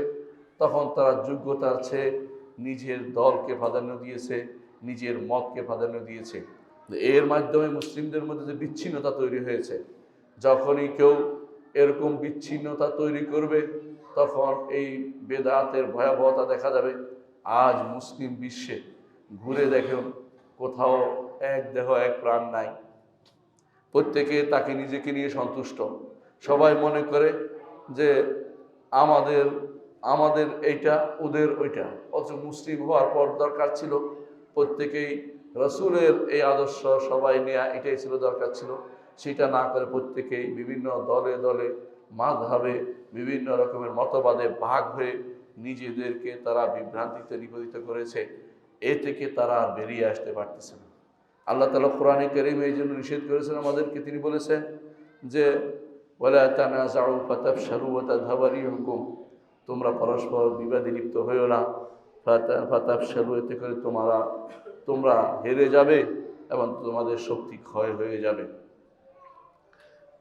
তখন তারা যোগ্যতার চেয়ে নিজের দলকে প্রাধান্য দিয়েছে, নিজের মতকে প্রাধান্য দিয়েছে। এর মাধ্যমে মুসলিমদের মধ্যে যে বিচ্ছিন্নতা তৈরি হয়েছে, যখনই কেউ এরকম বিচ্ছিন্নতা তৈরি করবে, তখন এই বেদাতের ভয়াবহতা দেখা যাবে। আজ মুসলিম বিশ্বে ঘুরে দেখুন, কোথাও এক দেহ এক প্রাণ নাই। প্রত্যেকে তাকে নিজেকে নিয়ে সন্তুষ্ট। সবাই মনে করে যে আমাদের আমাদের এইটা, ওদের ওইটা। অথচ মুসলিম হওয়ার পর দরকার ছিল প্রত্যেকেই রসুলের এই আদর্শ সবাই নেয়া, এটাই ছিল দরকার ছিল। সেটা না করে প্রত্যেকেই বিভিন্ন দলে দলে মাযহাবে বিভিন্ন রকমের মতবাদে ভাগ হয়ে নিজেদেরকে তারা বিভ্রান্তিতে নিপতিত করেছে। এ থেকে তারা বেরিয়ে আসতে পারতেছে না। আল্লাহ তাআলা কোরআনে কারীমে এই জন্য নিষেধ করেছেন আমাদেরকে। তিনি বলেছেন যে ওয়ালা তানাযাউ ফাতাফশালু ওয়া তাযহাবা রিহুকুম, তোমরা পরস্পর বিবাদে লিপ্ত হইও না। ফাতাফশালু, এতে করে তোমরা হেরে যাবে এবং তোমাদের শক্তি ক্ষয় হয়ে যাবে।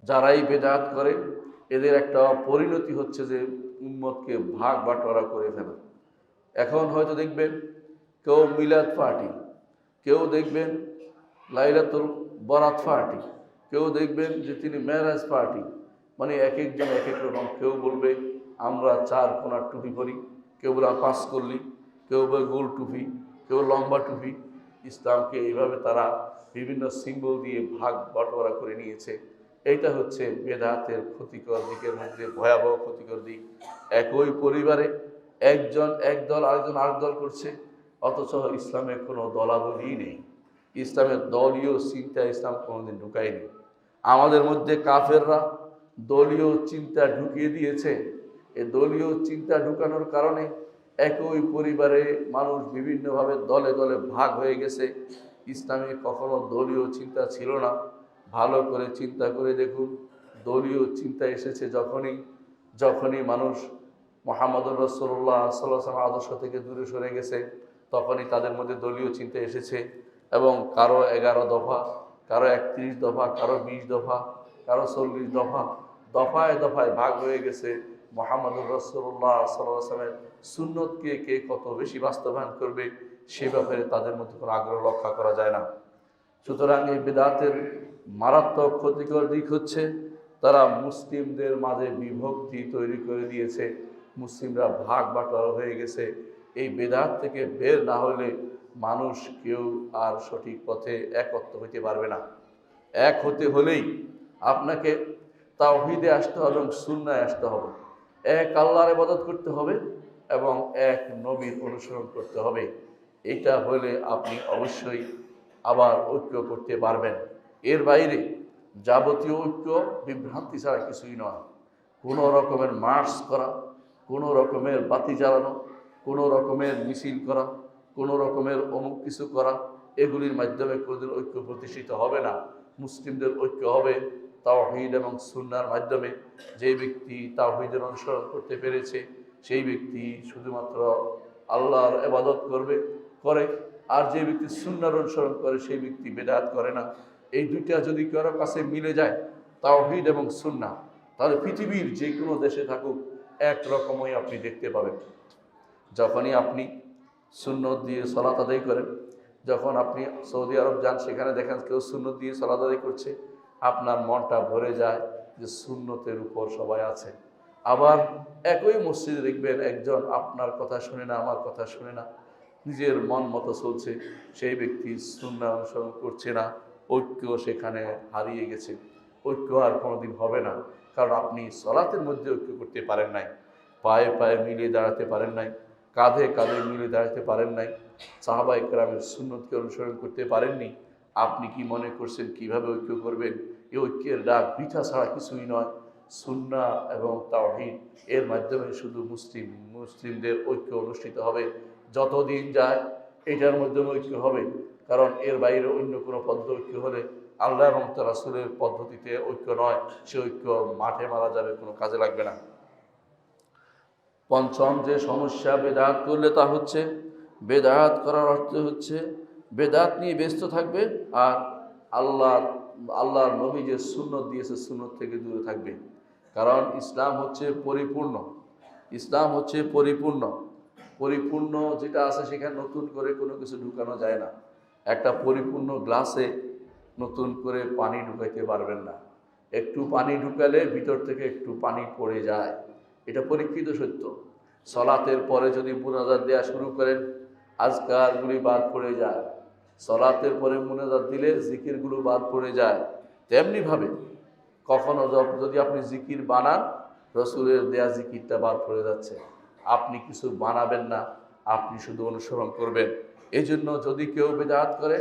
যারাই বেদাত করে এদের একটা পরিণতি হচ্ছে যে উম্মতকে ভাগ বাটোয়ারা করে ফেলা। এখন হয়তো দেখবেন কেউ মিলাদ পার্টি, কেউ দেখবেন লাইলাতুল বরাত পার্টি, কেউ দেখবেন যে তিনি মেরাজ পার্টি, মানে এক একজন এক এক রকম। কেউ বলবে আমরা 4 কোণার টুপি পরি, কেউ বলে 5 কল্লি, কেউ বলে গোল টুপি, কেউ লম্বা টুপি। ইসলামকে এইভাবে তারা বিভিন্ন সিম্বল দিয়ে ভাগ বাটোয়ারা করে নিয়েছে। এইটা হচ্ছে বেদাতের ক্ষতিকর দিকের মধ্যে ভয়াবহ ক্ষতিকর দিক। একই পরিবারে একজন এক দল, আরেকজন আরেক দল করছে, অথচ ইসলামের কোনো দলাদলই নেই। ইসলামের দলীয় চিন্তা ইসলাম কোনোদিন ঢুকায়নি। আমাদের মধ্যে কাফেররা দলীয় চিন্তা ঢুকিয়ে দিয়েছে। এই দলীয় চিন্তা ঢুকানোর কারণে একই পরিবারে মানুষ বিভিন্নভাবে দলে দলে ভাগ হয়ে গেছে। ইসলামে কখনো দলীয় চিন্তা ছিল না। ভালো করে চিন্তা করে দেখুন, দলীয় চিন্তা এসেছে যখনই মানুষ মুহাম্মদুর রাসূলুল্লাহ সাল্লাল্লাহু আলাইহি ওয়াসাল্লাম আদর্শ থেকে দূরে সরে গেছে, তখনই তাদের মধ্যে দলীয় চিন্তা এসেছে। এবং কারো 11 দফা, কারো 31 দফা, কারো 20 দফা, কারো 40 দফা, দফায় দফায় ভাগ হয়ে গেছে। মুহাম্মদুর রাসূলুল্লাহ সাল্লাল্লাহু আলাইহি ওয়াসাল্লামের সুন্নতকে কে কত বেশি বাস্তবায়ন করবে সে ব্যাপারে তাদের মধ্যে কোনো আগ্রহ লক্ষ্য করা যায় না। সুতরাং এই বিদআতের মারাত্মক ক্ষতিকর দিক হচ্ছে তারা মুসলিমদের মাঝে বিভক্তি তৈরি করে দিয়েছে। মুসলিমরা ভাগ বাটোয়ারা হয়ে গেছে। এই বিদআত থেকে বের না হলে মানুষ কেউ আর সঠিক পথে একত্র হইতে পারবে না। এক হতে হলেই আপনাকে তাওহীদে আসতে হবে এবং সুন্নায় আসতে হবে। এক আল্লাহর ইবাদত করতে হবে এবং এক নবীর অনুসরণ করতে হবে। এটা হলে আপনি অবশ্যই আবার ঐক্য করতে পারবেন। এর বাইরে যাবতীয় ঐক্য বিভ্রান্তি ছাড়া কিছুই নয়। কোনো রকমের মার্চ করা, কোনো রকমের বাতি জ্বালানো, কোনো রকমের মিছিল করা, কোনো রকমের অমুক কিছু করা, এগুলির মাধ্যমে কোনোদিন ঐক্য প্রতিষ্ঠিত হবে না। মুসলিমদের ঐক্য হবে তাওহীদ এবং সুন্নাহর মাধ্যমে। যে ব্যক্তি তাওহীদের অনুসরণ করতে পেরেছে সেই ব্যক্তি শুধুমাত্র আল্লাহর ইবাদত করে, আর যে ব্যক্তি সুন্নাহর অনুসরণ করে সেই ব্যক্তি বেদাত করে না। এই দুইটা যদি কারো কাছে মিলে যায়, তাওহীদ এবং সুন্নাহ, তাহলে পৃথিবীর যে কোনো দেশে থাকুক একরকমই আপনি দেখতে পাবেন। যখনই আপনি সুন্নত দিয়ে সালাত আদায় করেন, যখন আপনি সৌদি আরব যান সেখানে দেখেন কেউ সুন্নত দিয়ে সালাত আদায় করছে, আপনার মনটা ভরে যায় যে সুন্নতের উপর সবাই আছে। আবার একই মসজিদে দেখবেন একজন আপনার কথা শুনে না, আমার কথা শুনে না, নিজের মন মতো চলছে, সেই ব্যক্তি সুন্নাহ অনুসরণ করছে না। ঐক্য সেখানে হারিয়ে গেছে। ঐক্য আর কোনোদিন হবে না, কারণ আপনি সালাতের মধ্যে ঐক্য করতে পারেন নাই, পায়ে পায়ে মিলিয়ে দাঁড়াতে পারেন নাই, কাঁধে কাঁধে মিলে দাঁড়াতে পারেন নাই, সাহাবায়ে কেরামের সুন্নতকে অনুসরণ করতে পারেননি। আপনি কি মনে করছেন কিভাবে ঐক্য করবেন? এই ঐক্যের ডাক পিঠা ছাড়া কিছুই নয়। সুন্নাহ এবং তাওহীদ এর মাধ্যমে শুধু মুসলিমদের ঐক্য অনুষ্ঠিত হবে। যতদিন যায় এটার মাধ্যমে ঐক্য হবে, কারণ এর বাইরে অন্য কোনো পদ্ধতি ঐক্য হলে আল্লাহ এবং তার রাসূলের পদ্ধতিতে ঐক্য নয়, সে ঐক্য মাঠে মারা যাবে, কোনো কাজে লাগবে না। পঞ্চম যে সমস্যা বেদাত করলে তা হচ্ছে, বেদাত করার অর্থ হচ্ছে বেদাত নিয়ে ব্যস্ত থাকবে আর আল্লাহর নবী যে সুন্নত দিয়েছে সুন্নত থেকে দূরে থাকবে। কারণ ইসলাম হচ্ছে পরিপূর্ণ, ইসলাম হচ্ছে পরিপূর্ণ। পরিপূর্ণ যেটা আছে সেখানে নতুন করে কোনো কিছু ঢুকানো যায় না। একটা পরিপূর্ণ গ্লাসে নতুন করে পানি ঢুকাইতে পারবেন না। একটু পানি ঢুকালে ভিতর থেকে একটু পানি পড়ে যায়, এটা পরীক্ষিত সত্য। সলাতের পরে যদি মুনাজাত দেওয়া শুরু করেন, আজকারগুলি বাদ পড়ে যায়। সলাতের পরে মুনাজাত দিলে জিকিরগুলো বাদ পড়ে যায়। তেমনিভাবে কখনো যদি আপনি জিকির বানান, রসুলের দেয়া জিকিরটা বাদ পড়ে যাচ্ছে। আপনি কিছু বানাবেন না, আপনি শুধু অনুসরণ করবেন। এই জন্য যদি কেউ বেদাত করে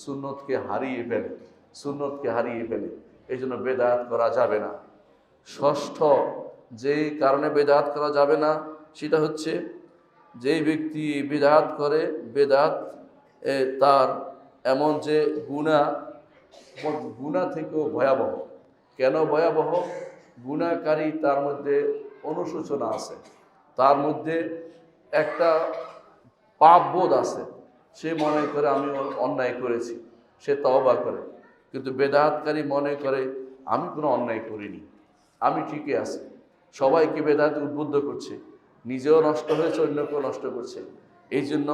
সুন্নতকে হারিয়ে ফেলে, সুন্নতকে হারিয়ে ফেলে। এই জন্য বেদাত করা যাবে না। ষষ্ঠ যেই কারণে বেদাত করা যাবে না সেটা হচ্ছে, যেই ব্যক্তি বেদাত করে, বেদাত তার এমন যে গুনাহ থেকেও ভয়াবহ। কেন ভয়াবহ? গুনাহকারী তার মধ্যে অনুশোচনা আছে, তার মধ্যে একটা পাপবোধ আছে। সে মনে করে আমি অন্যায় করেছি, সে তওবা করে। কিন্তু বেদাতকারী মনে করে আমি কোনো অন্যায় করিনি, আমি ঠিকই আছি। সবাইকে বেদাত উদ্বুদ্ধ করছে, নিজেও নষ্ট হয়েছে, অন্যকেও নষ্ট করছে। এই জন্য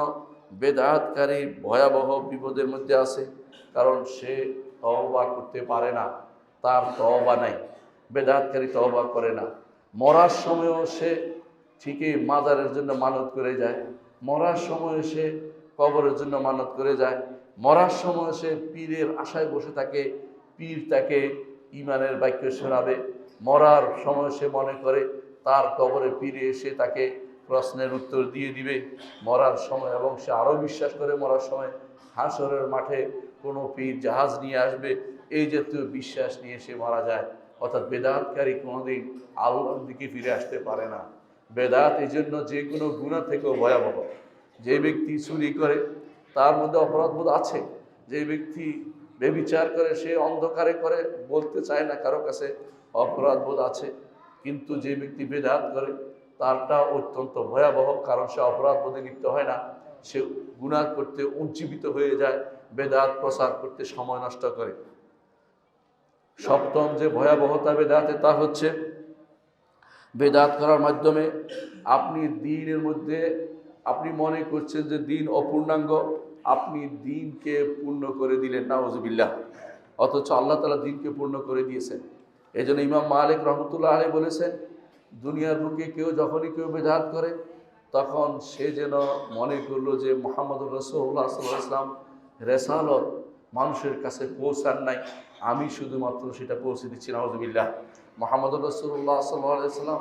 বেদাতকারী ভয়াবহ বিপদের মধ্যে আছে, কারণ সে তওবা করতে পারে না, তার তওবা নাই। বেদাতকারী তওবা করে না। মরার সময়ও সে ঠিকই মাজারের জন্য মানত করে যায়, মরার সময় সে কবরের জন্য মানত করে যায়, মরার সময় সে পীরের আশায় বসে থাকে, পীর তাকে ইমানের বাক্য শোনাবে। মরার সময় সে মনে করে তার কবরে পীরে এসে তাকে প্রশ্নের উত্তর দিয়ে দিবে মরার সময়, এবং সে আরও বিশ্বাস করে মরার সময় হাসরের মাঠে কোনো পীর জাহাজ নিয়ে আসবে। এই জাতীয় বিশ্বাস নিয়ে সে মারা যায়। অর্থাৎ বেদাতকারী কোনোদিন আল্লাহর দিকে ফিরে আসতে পারে না। বেদাত এই জন্য যে কোনো গুনাহ থেকেও ভয়াবহ। যে ব্যক্তি চুরি করে তার মধ্যে অপরাধবোধ আছে, যে ব্যক্তি বেবিচার করে সে অন্ধকারে করে, বলতে চায় না কারো কাছে, অপরাধবোধ আছে। কিন্তু যে ব্যক্তি বেদাত করে তারটা অত্যন্ত ভয়াবহ, কারণ সে অপরাধবোধে লিপ্ত হয় না, সে গুনাহ করতে উজ্জীবিত হয়ে যায়, বেদাত প্রচার করতে সময় নষ্ট করে। সপ্তম যে ভয়াবহতা বেদাতে তা হচ্ছে, বেদাত করার মাধ্যমে আপনি দ্বীনের মধ্যে আপনি মনে করছেন যে দ্বীন অপূর্ণাঙ্গ, আপনি দ্বীনকে পূর্ণ করে দিলেন, নাউজুবিল্লাহ। অথচ আল্লাহ তাআলা দ্বীনকে পূর্ণ করে দিয়েছেন। এই জন্য ইমাম মালিক রহমতুল্লাহ আলাইহি বলেছেন, দুনিয়ার বুকে যখনই কেউ বেদাত করে, তখন সে যেন মনে করলো যে মুহাম্মদুর রাসূলুল্লাহ সাল্লাল্লাহু আলাইহি ওয়াসাল্লাম রেসালত মানুষের কাছে পৌঁছান নাই, আমি শুধুমাত্র সেটা পৌঁছে দিচ্ছি, নাউজুবিল্লাহ। মুহাম্মদুর রাসূলুল্লাহ সাল্লাল্লাহু আলাইহি ওয়াসাল্লাম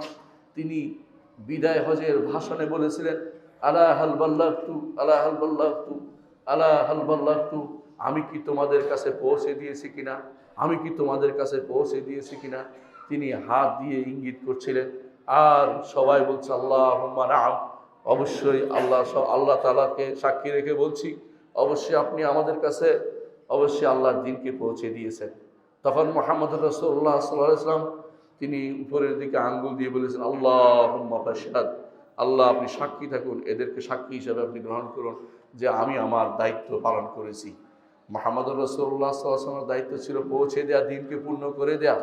তিনি বিদায় হজের ভাষণে বলেছিলেন, আলা হাল বাল্লাগতু, আলা হাল বাল্লাগতু, আলা হাল বাল্লাগতু, আমি কি তোমাদের কাছে পৌঁছে দিয়েছি কিনা, আমি কি তোমাদের কাছে পৌঁছে দিয়েছি কিনা। তিনি হাত দিয়ে ইঙ্গিত করছিলেন, আর সবাই বলছে আল্লাহুম্মা নাআম, অবশ্যই আল্লাহ তাআলাকে সাক্ষী রেখে বলছি, অবশ্যই আপনি আমাদের কাছে অবশ্যই আল্লাহর দ্বীনকে পৌঁছে দিয়েছেন। তখন মুহাম্মদুর রাসূলুল্লাহ সাল্লাল্লাহু আলাইহি ওয়াসাল্লাম তিনি উপরের দিকে আঙ্গুল দিয়ে বলেছেন, আল্লাহুম্মা ফাশহাদ, আল্লাহ আপনি সাক্ষী থাকুন, এদেরকে সাক্ষী হিসাবে আপনি গ্রহণ করুন যে আমি আমার দায়িত্ব পালন করেছি। মুহাম্মদুর রাসূলুল্লাহ সাল্লাল্লাহু আলাইহি ওয়াসাল্লামের দায়িত্ব ছিল পৌঁছে দেয়া, দ্বীনকে পূর্ণ করে দেয়া।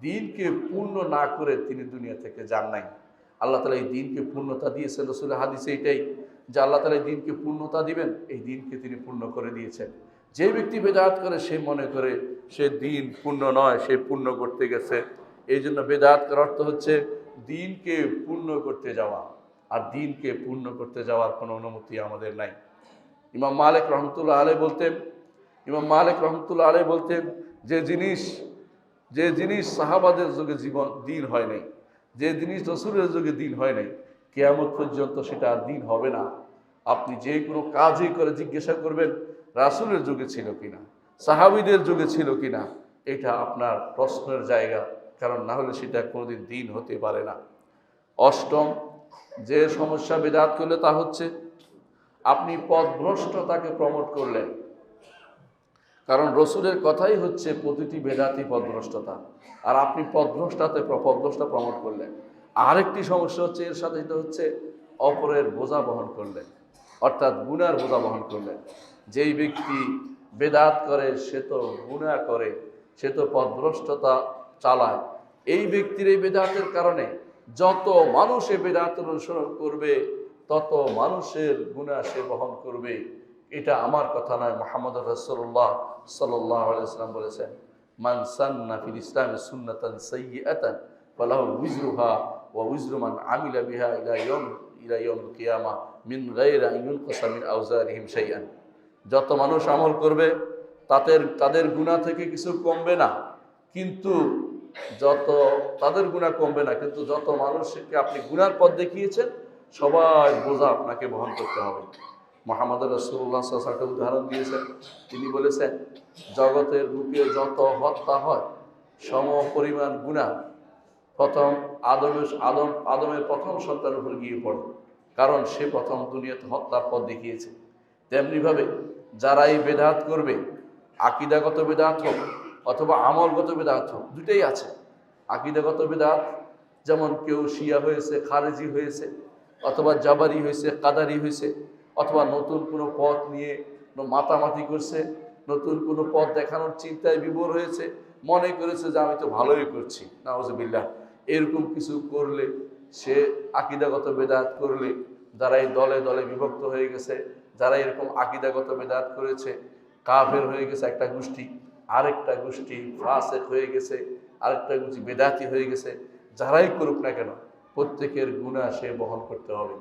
দ্বীনকে পূর্ণ না করে তিনি দুনিয়া থেকে যান নাই। আল্লাহ তাআলা এই দ্বীনকে পূর্ণতা দিয়েছেন। রাসূলের হাদিসে এটাই যে আল্লাহ তাআলা এই দ্বীনকে পূর্ণতা দিবেন, এই দ্বীনকে তিনি পূর্ণ করে দিয়েছেন। যে ব্যক্তি বেদাত করে সে মনে করে সে দ্বীন পূর্ণ নয়, সে পূর্ণ করতে গেছে। এই জন্য বেদাত করার অর্থ হচ্ছে দ্বীনকে পূর্ণ করতে যাওয়া, আর দ্বীনকে পূর্ণ করতে যাওয়ার কোনো অনুমতি আমাদের নাই। ইমাম মালিক রহমতুল্লাহ আলাইহি বলতেন যে জিনিস সাহাবাদের যুগে দ্বীন হয় নাই, যে জিনিস রাসূলের যুগে দ্বীন হয় নাই, কিয়ামত পর্যন্ত সেটা আর দ্বীন হবে না। আপনি যে কোনো কাজই করে জিজ্ঞাসা করবেন রাসূলের যুগে ছিল কিনা, সাহাবীদের যুগে ছিল কিনা এটা আপনার প্রশ্নের জায়গা, কারণ না হলে সেটা কোনোদিন দিন হতে পারে না। অষ্টম যে সমস্যা বেদাত করলে তা হচ্ছে আপনি পথভ্রষ্টতাকে প্রমোট করলেন, কারণ রসুলের কথাই হচ্ছে প্রতিটি বেদাতি পথভ্রষ্টতা, আর আপনি পথভ্রষ্টা প্রমোট করলেন। আরেকটি সমস্যা হচ্ছে এর সাথে এটা হচ্ছে অপরের বোঝা বহন করলেন, অর্থাৎ গুনার বোঝা বহন করলেন। যেই ব্যক্তি বেদাত করে সে তো গুনাহ করে, সে তো পথভ্রষ্টতা চালায়। এই ব্যক্তির এই বেদাতের কারণে যত মানুষ এই বেদাত অনুসরণ করবে তত মানুষের গুনাহ সে বহন করবে। এটা আমার কথা নয়, মুহাম্মদ রাসূলুল্লাহ সাল্লাল্লাহু আলাইহি ওয়াসাল্লাম বলেছেন, মান সান্না ফিল ইসলামি সুন্নাতান সাইয়্যাতান ফালাহু উযরুহা ওয়া উযরু মান আমিলা বিহা ইলা ইয়াউমিল কিয়ামা মিন গায়রি আন ইউনকাসা মিন আওজারিহিম শাইআন। যত মানুষ আমল করবে তাদের গুনাহ থেকে কিছু কমবে না, কিন্তু তাদের গুনাহ কমবে না, কিন্তু যত মানুষকে আপনি গুনার পথ দেখিয়েছেন সবার বোঝা আপনাকে বহন করতে হবে। মুহাম্মদ রাসূলুল্লাহ সাল্লাল্লাহু আলাইহি ওয়াসাল্লাম উদাহরণ দিয়েছেন, তিনি বলেছেন জগতের বুকে যত হত্যা হয় সম পরিমাণ গুনাহ আদমের প্রথম সন্তানের উপর গিয়ে পড়ে, কারণ সে প্রথম দুনিয়াতে হত্যার পথ দেখিয়েছে। তেমনিভাবে যারা এই বেদাত করবে, আকীদাগত বেদাত হোক অথবা আমলগত বেদাত হোক, দুটেই আছে। আকীদাগত বেদাত যেমন কেউ শিয়া হয়েছে, খারেজি হয়েছে, অথবা জাবারি হয়েছে, কাদারি হয়েছে, অথবা নতুন কোনো পথ নিয়ে মাতামাতি করছে, নতুন কোনো পথ দেখানোর চিন্তায় বিভোর হয়েছে, মনে করেছে যে আমি তো ভালোই করছি, নাউজুবিল্লাহ। এরকম কিছু করলে সে আকীদাগত বেদাত করলে, যারা এই দলে দলে বিভক্ত হয়ে গেছে, যারা এরকম আকীদাগত বেদাত করেছে, কাফের হয়ে গেছে একটা গোষ্ঠী, আরেকটা গোষ্ঠী ফাসিক হয়ে গেছে, আরেকটা গোষ্ঠী বেদাতি হয়ে গেছে। যারাই করুক না কেন প্রত্যেকের গুনাহ সে বহন করতে হবে।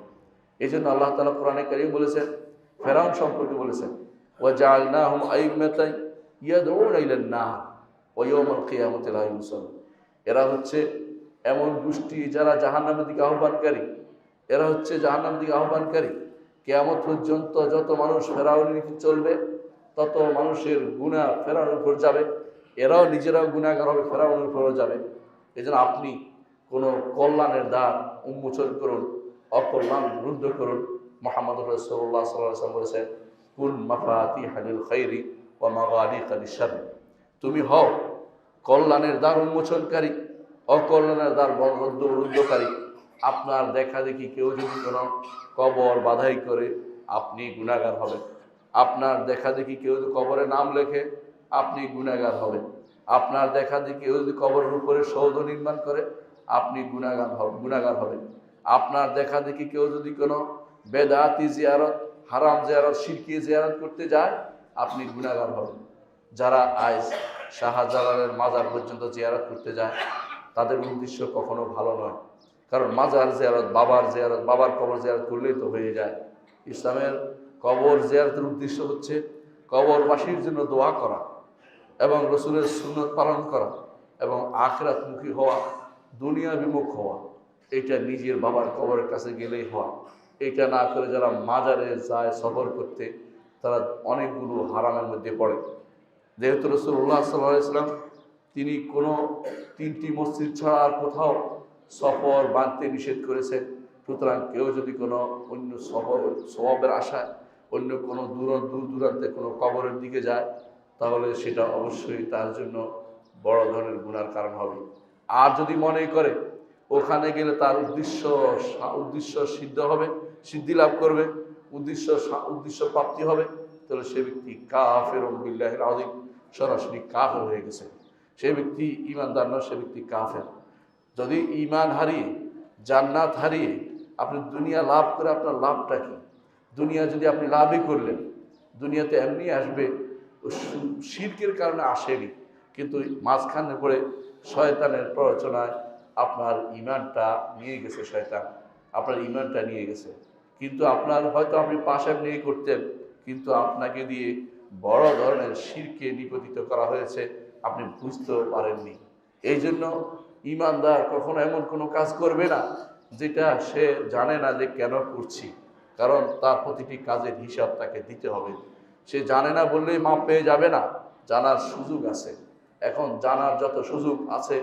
এই জন্য আল্লাহ তাআলা কোরআনে কারীম বলেছেন, ফেরাউন সম্পর্কে বলেছেন, ওয়াজআলনাহুম আইম্মাতান ইয়াদউনা ইলান নার ওয়া ইয়াউমাল কিয়ামাতি লা ইউনসারুন। এরা হচ্ছে এমন গোষ্ঠী যারা জাহান্নামের দিকে আহ্বানকারী, এরা হচ্ছে জাহান্নামের দিকে আহ্বানকারী। কিয়ামত পর্যন্ত যত মানুষ ফেরাউনের নীতি চলবে তত মানুষের গুনাহ ফেরাউনের উপর যাবে, এরাও নিজেরাও গুনাহগার হবে, ফেরাউনের উপরও যাবে। এই জন্য আপনি কোনো কল্যাণের দ্বার উন্মোচন করুন, অকল্যাণ রুদ্ধ করুন। মুহাম্মদ রাসূলুল্লাহ সাল্লাল্লাহু আলাইহি ওয়াসাল্লাম বলেছেন, কুন মাফাতিহা লিল খাইরি ওয়া মাগালিকা লিশ-শারর। তুমি হও কল্যাণের দ্বার উন্মোচনকারী, অকল্যাণের দ্বার রুদ্ধকারী। আপনার দেখা দেখি কেউ যদি কোনো কবর বাধাই করে আপনি গুনাহগার হবেন। আপনার দেখা দেখি কেউ যদি কবরে নাম লেখে আপনি গুনাহগার হবেন। আপনার দেখা দেখি কেউ যদি কবরের উপরে সৌধ নির্মাণ করে আপনি গুনাহগার হবেন। আপনার দেখা দেখি কেউ যদি কোনো বেদাতি জিয়ারত, হারাম জিয়ারত, শিরকি জিয়ারত করতে যায় আপনি গুনাহগার হবেন। যারা আজ শাহজালালের মাজার পর্যন্ত জিয়ারত করতে যায় তাদের উদ্দেশ্য কখনো ভালো নয়, কারণ মাজার জিয়ারত, বাবার কবর জিয়ারত করলেই তো হয়ে যায়। ইসলামের কবর জিয়ারতের উদ্দেশ্য হচ্ছে কবরবাসীর জন্য দোয়া করা এবং রসুলের সুন্নত পালন করা এবং আখিরাতমুখী হওয়া, দুনিয়া বিমুখ হওয়া। এটা নিজের বাবার কবরের কাছে গেলেই হয়। এটা না করে যারা মাজারে যায় সফর করতে তারা অনেকগুলো হারামের মধ্যে পড়ে। যেহেতু রাসূলুল্লাহ সাল্লাল্লাহু আলাইহি ওয়াসাল্লাম তিনি কোনো 3টি মসজিদ ছাড়া আর কোথাও সফর বাঁধতে নিষেধ করেছেন, সুতরাং কেউ যদি কোনো অন্য সওয়াবের আশায় অন্য কোনো দূর দূরান্তে কোনো কবরের দিকে যায় তাহলে সেটা অবশ্যই তার জন্য বড় ধরনের গুনার কারণ হবে। আর যদি মনে করে ওখানে গেলে তার উদ্দেশ্য সিদ্ধি লাভ করবে, উদ্দেশ্য প্রাপ্তি হবে, তাহলে সে ব্যক্তি কাফের বিল্লাহিল আযীম, সরাসরি কাফের হয়ে গেছে। সে ব্যক্তি ঈমানদার নয়, সে ব্যক্তি কাফের। যদি ঈমান হারিয়ে, জান্নাত হারিয়ে আপনি দুনিয়া লাভ করে আপনার লাভটা কি? দুনিয়া যদি আপনি লাভই করলেন, দুনিয়াতে এমনি আসবে, শিরকের কারণে আসেনি, কিন্তু মাঝখানে পড়ে শয়তানের প্ররোচনায় আপনার ঈমানটা নিয়ে গেছে, শয়তান আপনার ঈমানটা নিয়ে গেছে। কিন্তু আপনার হয়তো আপনি পাশে নিয়ে করতেন, কিন্তু আপনাকে দিয়ে বড় ধরনের শিরকে নিপতিত করা হয়েছে, আপনি বুঝতেও পারেননি। এই জন্য ঈমানদার কখনো এমন কোনো কাজ করবে না যেটা সে জানে না যে কেন করছি, কারণ তার প্রতিটি কাজের হিসাব তাকে দিতে হবে। সে জানে না বললেই মাপ পেয়ে যাবে না, জানার সুযোগ আছে। এখন জানার যত সুযোগ আছে,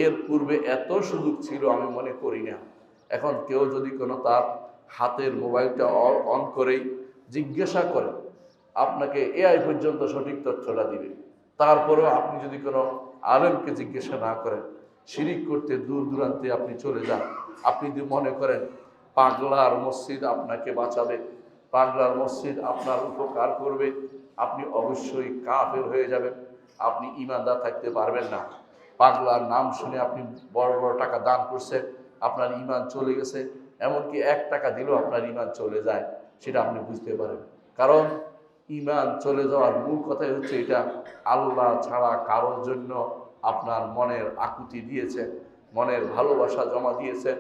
এর পূর্বে এত সুযোগ ছিল আমি মনে করি না। এখন কেউ যদি কোনো তার হাতের মোবাইলটা অন করেই জিজ্ঞাসা করে, আপনাকে এআই পর্যন্ত সঠিক তথ্যটা দিবে। তারপরেও আপনি যদি কোনো আলেমকে জিজ্ঞাসা না করেন, শিরিক করতে দূর দূরান্তে আপনি চলে যান, আপনি যদি মনে করেন পাগলার মসজিদ আপনাকে বাঁচাবে, পাগলার মসজিদ আপনার উপকার করবে, আপনি অবশ্যই কাফের হয়ে যাবেন, আপনি ঈমানদার থাকতে পারবেন না। পাগলার নাম শুনে আপনি বড় বড় টাকা দান করছেন, আপনার ঈমান চলে গেছে, এমনকি 1 টাকা দিলেও আপনার ঈমান চলে যায়, সেটা আপনি বুঝতে পারেন। কারণ ঈমান চলে যাওয়ার মূল কথাই হচ্ছে এটা, আল্লাহ ছাড়া কারোর জন্য আপনার মনের আকুতি দিয়েছেন, মনের ভালোবাসা জমা দিয়েছেন,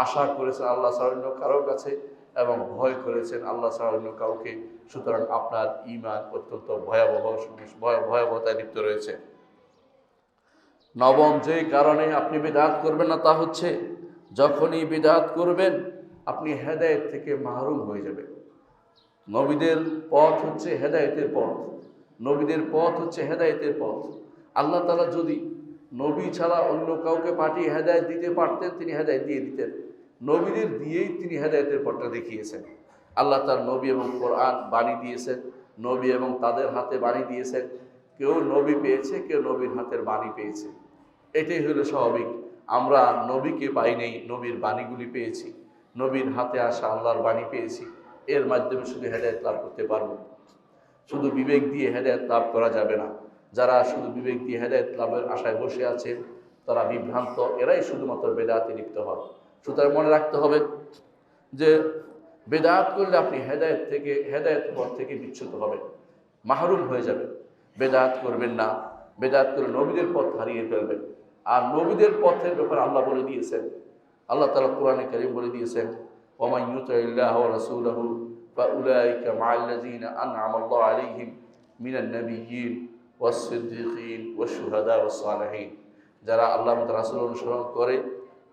আশা করেছেন আল্লাহ ছাড়া অন্য কারোর কাছে, এবং ভয় করেছেন আল্লাহ ছাড়া অন্য কাউকে। সুতরাং আপনার ঈমান অত্যন্ত ভয়াবহতায় লিপ্ত রয়েছে। নবম যে কারণে আপনি বিদআত করবেন না তা হচ্ছে, যখনই বিদআত করবেন আপনি হেদায়েত থেকে মাহরুম হয়ে যাবেন। নবীদের পথ হচ্ছে হেদায়েতের পথ, নবীদের পথ হচ্ছে হেদায়েতের পথ। আল্লাহ তাআলা যদি নবী ছাড়া অন্য কাউকে পাঠিয়ে হেদায়েত দিতে পারতেন, তিনি হেদায়েত দিয়ে দিতেন। নবীদের দিয়েই তিনি হেদায়েতের পথটা দেখিয়েছেন। আল্লাহ তার নবী এবং কোরআন বাণী দিয়েছেন, নবী এবং তাদের হাতে বাণী দিয়েছেন। কেউ নবী পেয়েছে, কেউ নবীর হাতের বাণী পেয়েছে। এটাই হলো স্বাভাবিক। আমরা নবীকে পাই নেই, নবীর বাণীগুলি পেয়েছি, নবীর হাতে আসা আল্লাহর বাণী পেয়েছি। এর মাধ্যমে শুধু হেদায়েত লাভ করতে পারব। শুধু বিবেক দিয়ে হেদায়েত লাভ করা যাবে না। যারা শুধু বিবেক দিয়ে হেদায়েত লাভের আশায় বসে আছেন তারা বিভ্রান্ত, এরাই শুধুমাত্র বেদাতে লিপ্ত হয়। সুতরাং মনে রাখতে হবে যে বেদাত করলে আপনি হেদায়েত থেকে, হেদায়েত পথ থেকে বিচ্যুত হবেন, মাহরুম হয়ে যাবেন। বেদাত করবেন না, বেদাত করে নবীদের পথ হারিয়ে ফেলবেন। আর নবীদের পথের ব্যাপারে আল্লাহ বলে দিয়েছেন, আল্লাহ তাআলা কোরআনে কারীম বলে দিয়েছেন, ওয়া মান ইউতিল্লাহ ওয়া রাসূলহু ফাউলাইকা মা'আল্লাযীনা আন'আমা আল্লাহু আলাইহিম মিনান নাবিয়্যিন ওয়াস সিদ্দীকিন ওয়াশ শুহাদা ওয়াস সালিহিন। যারা আল্লাহ এবং তার রাসূল অনুসরণ করে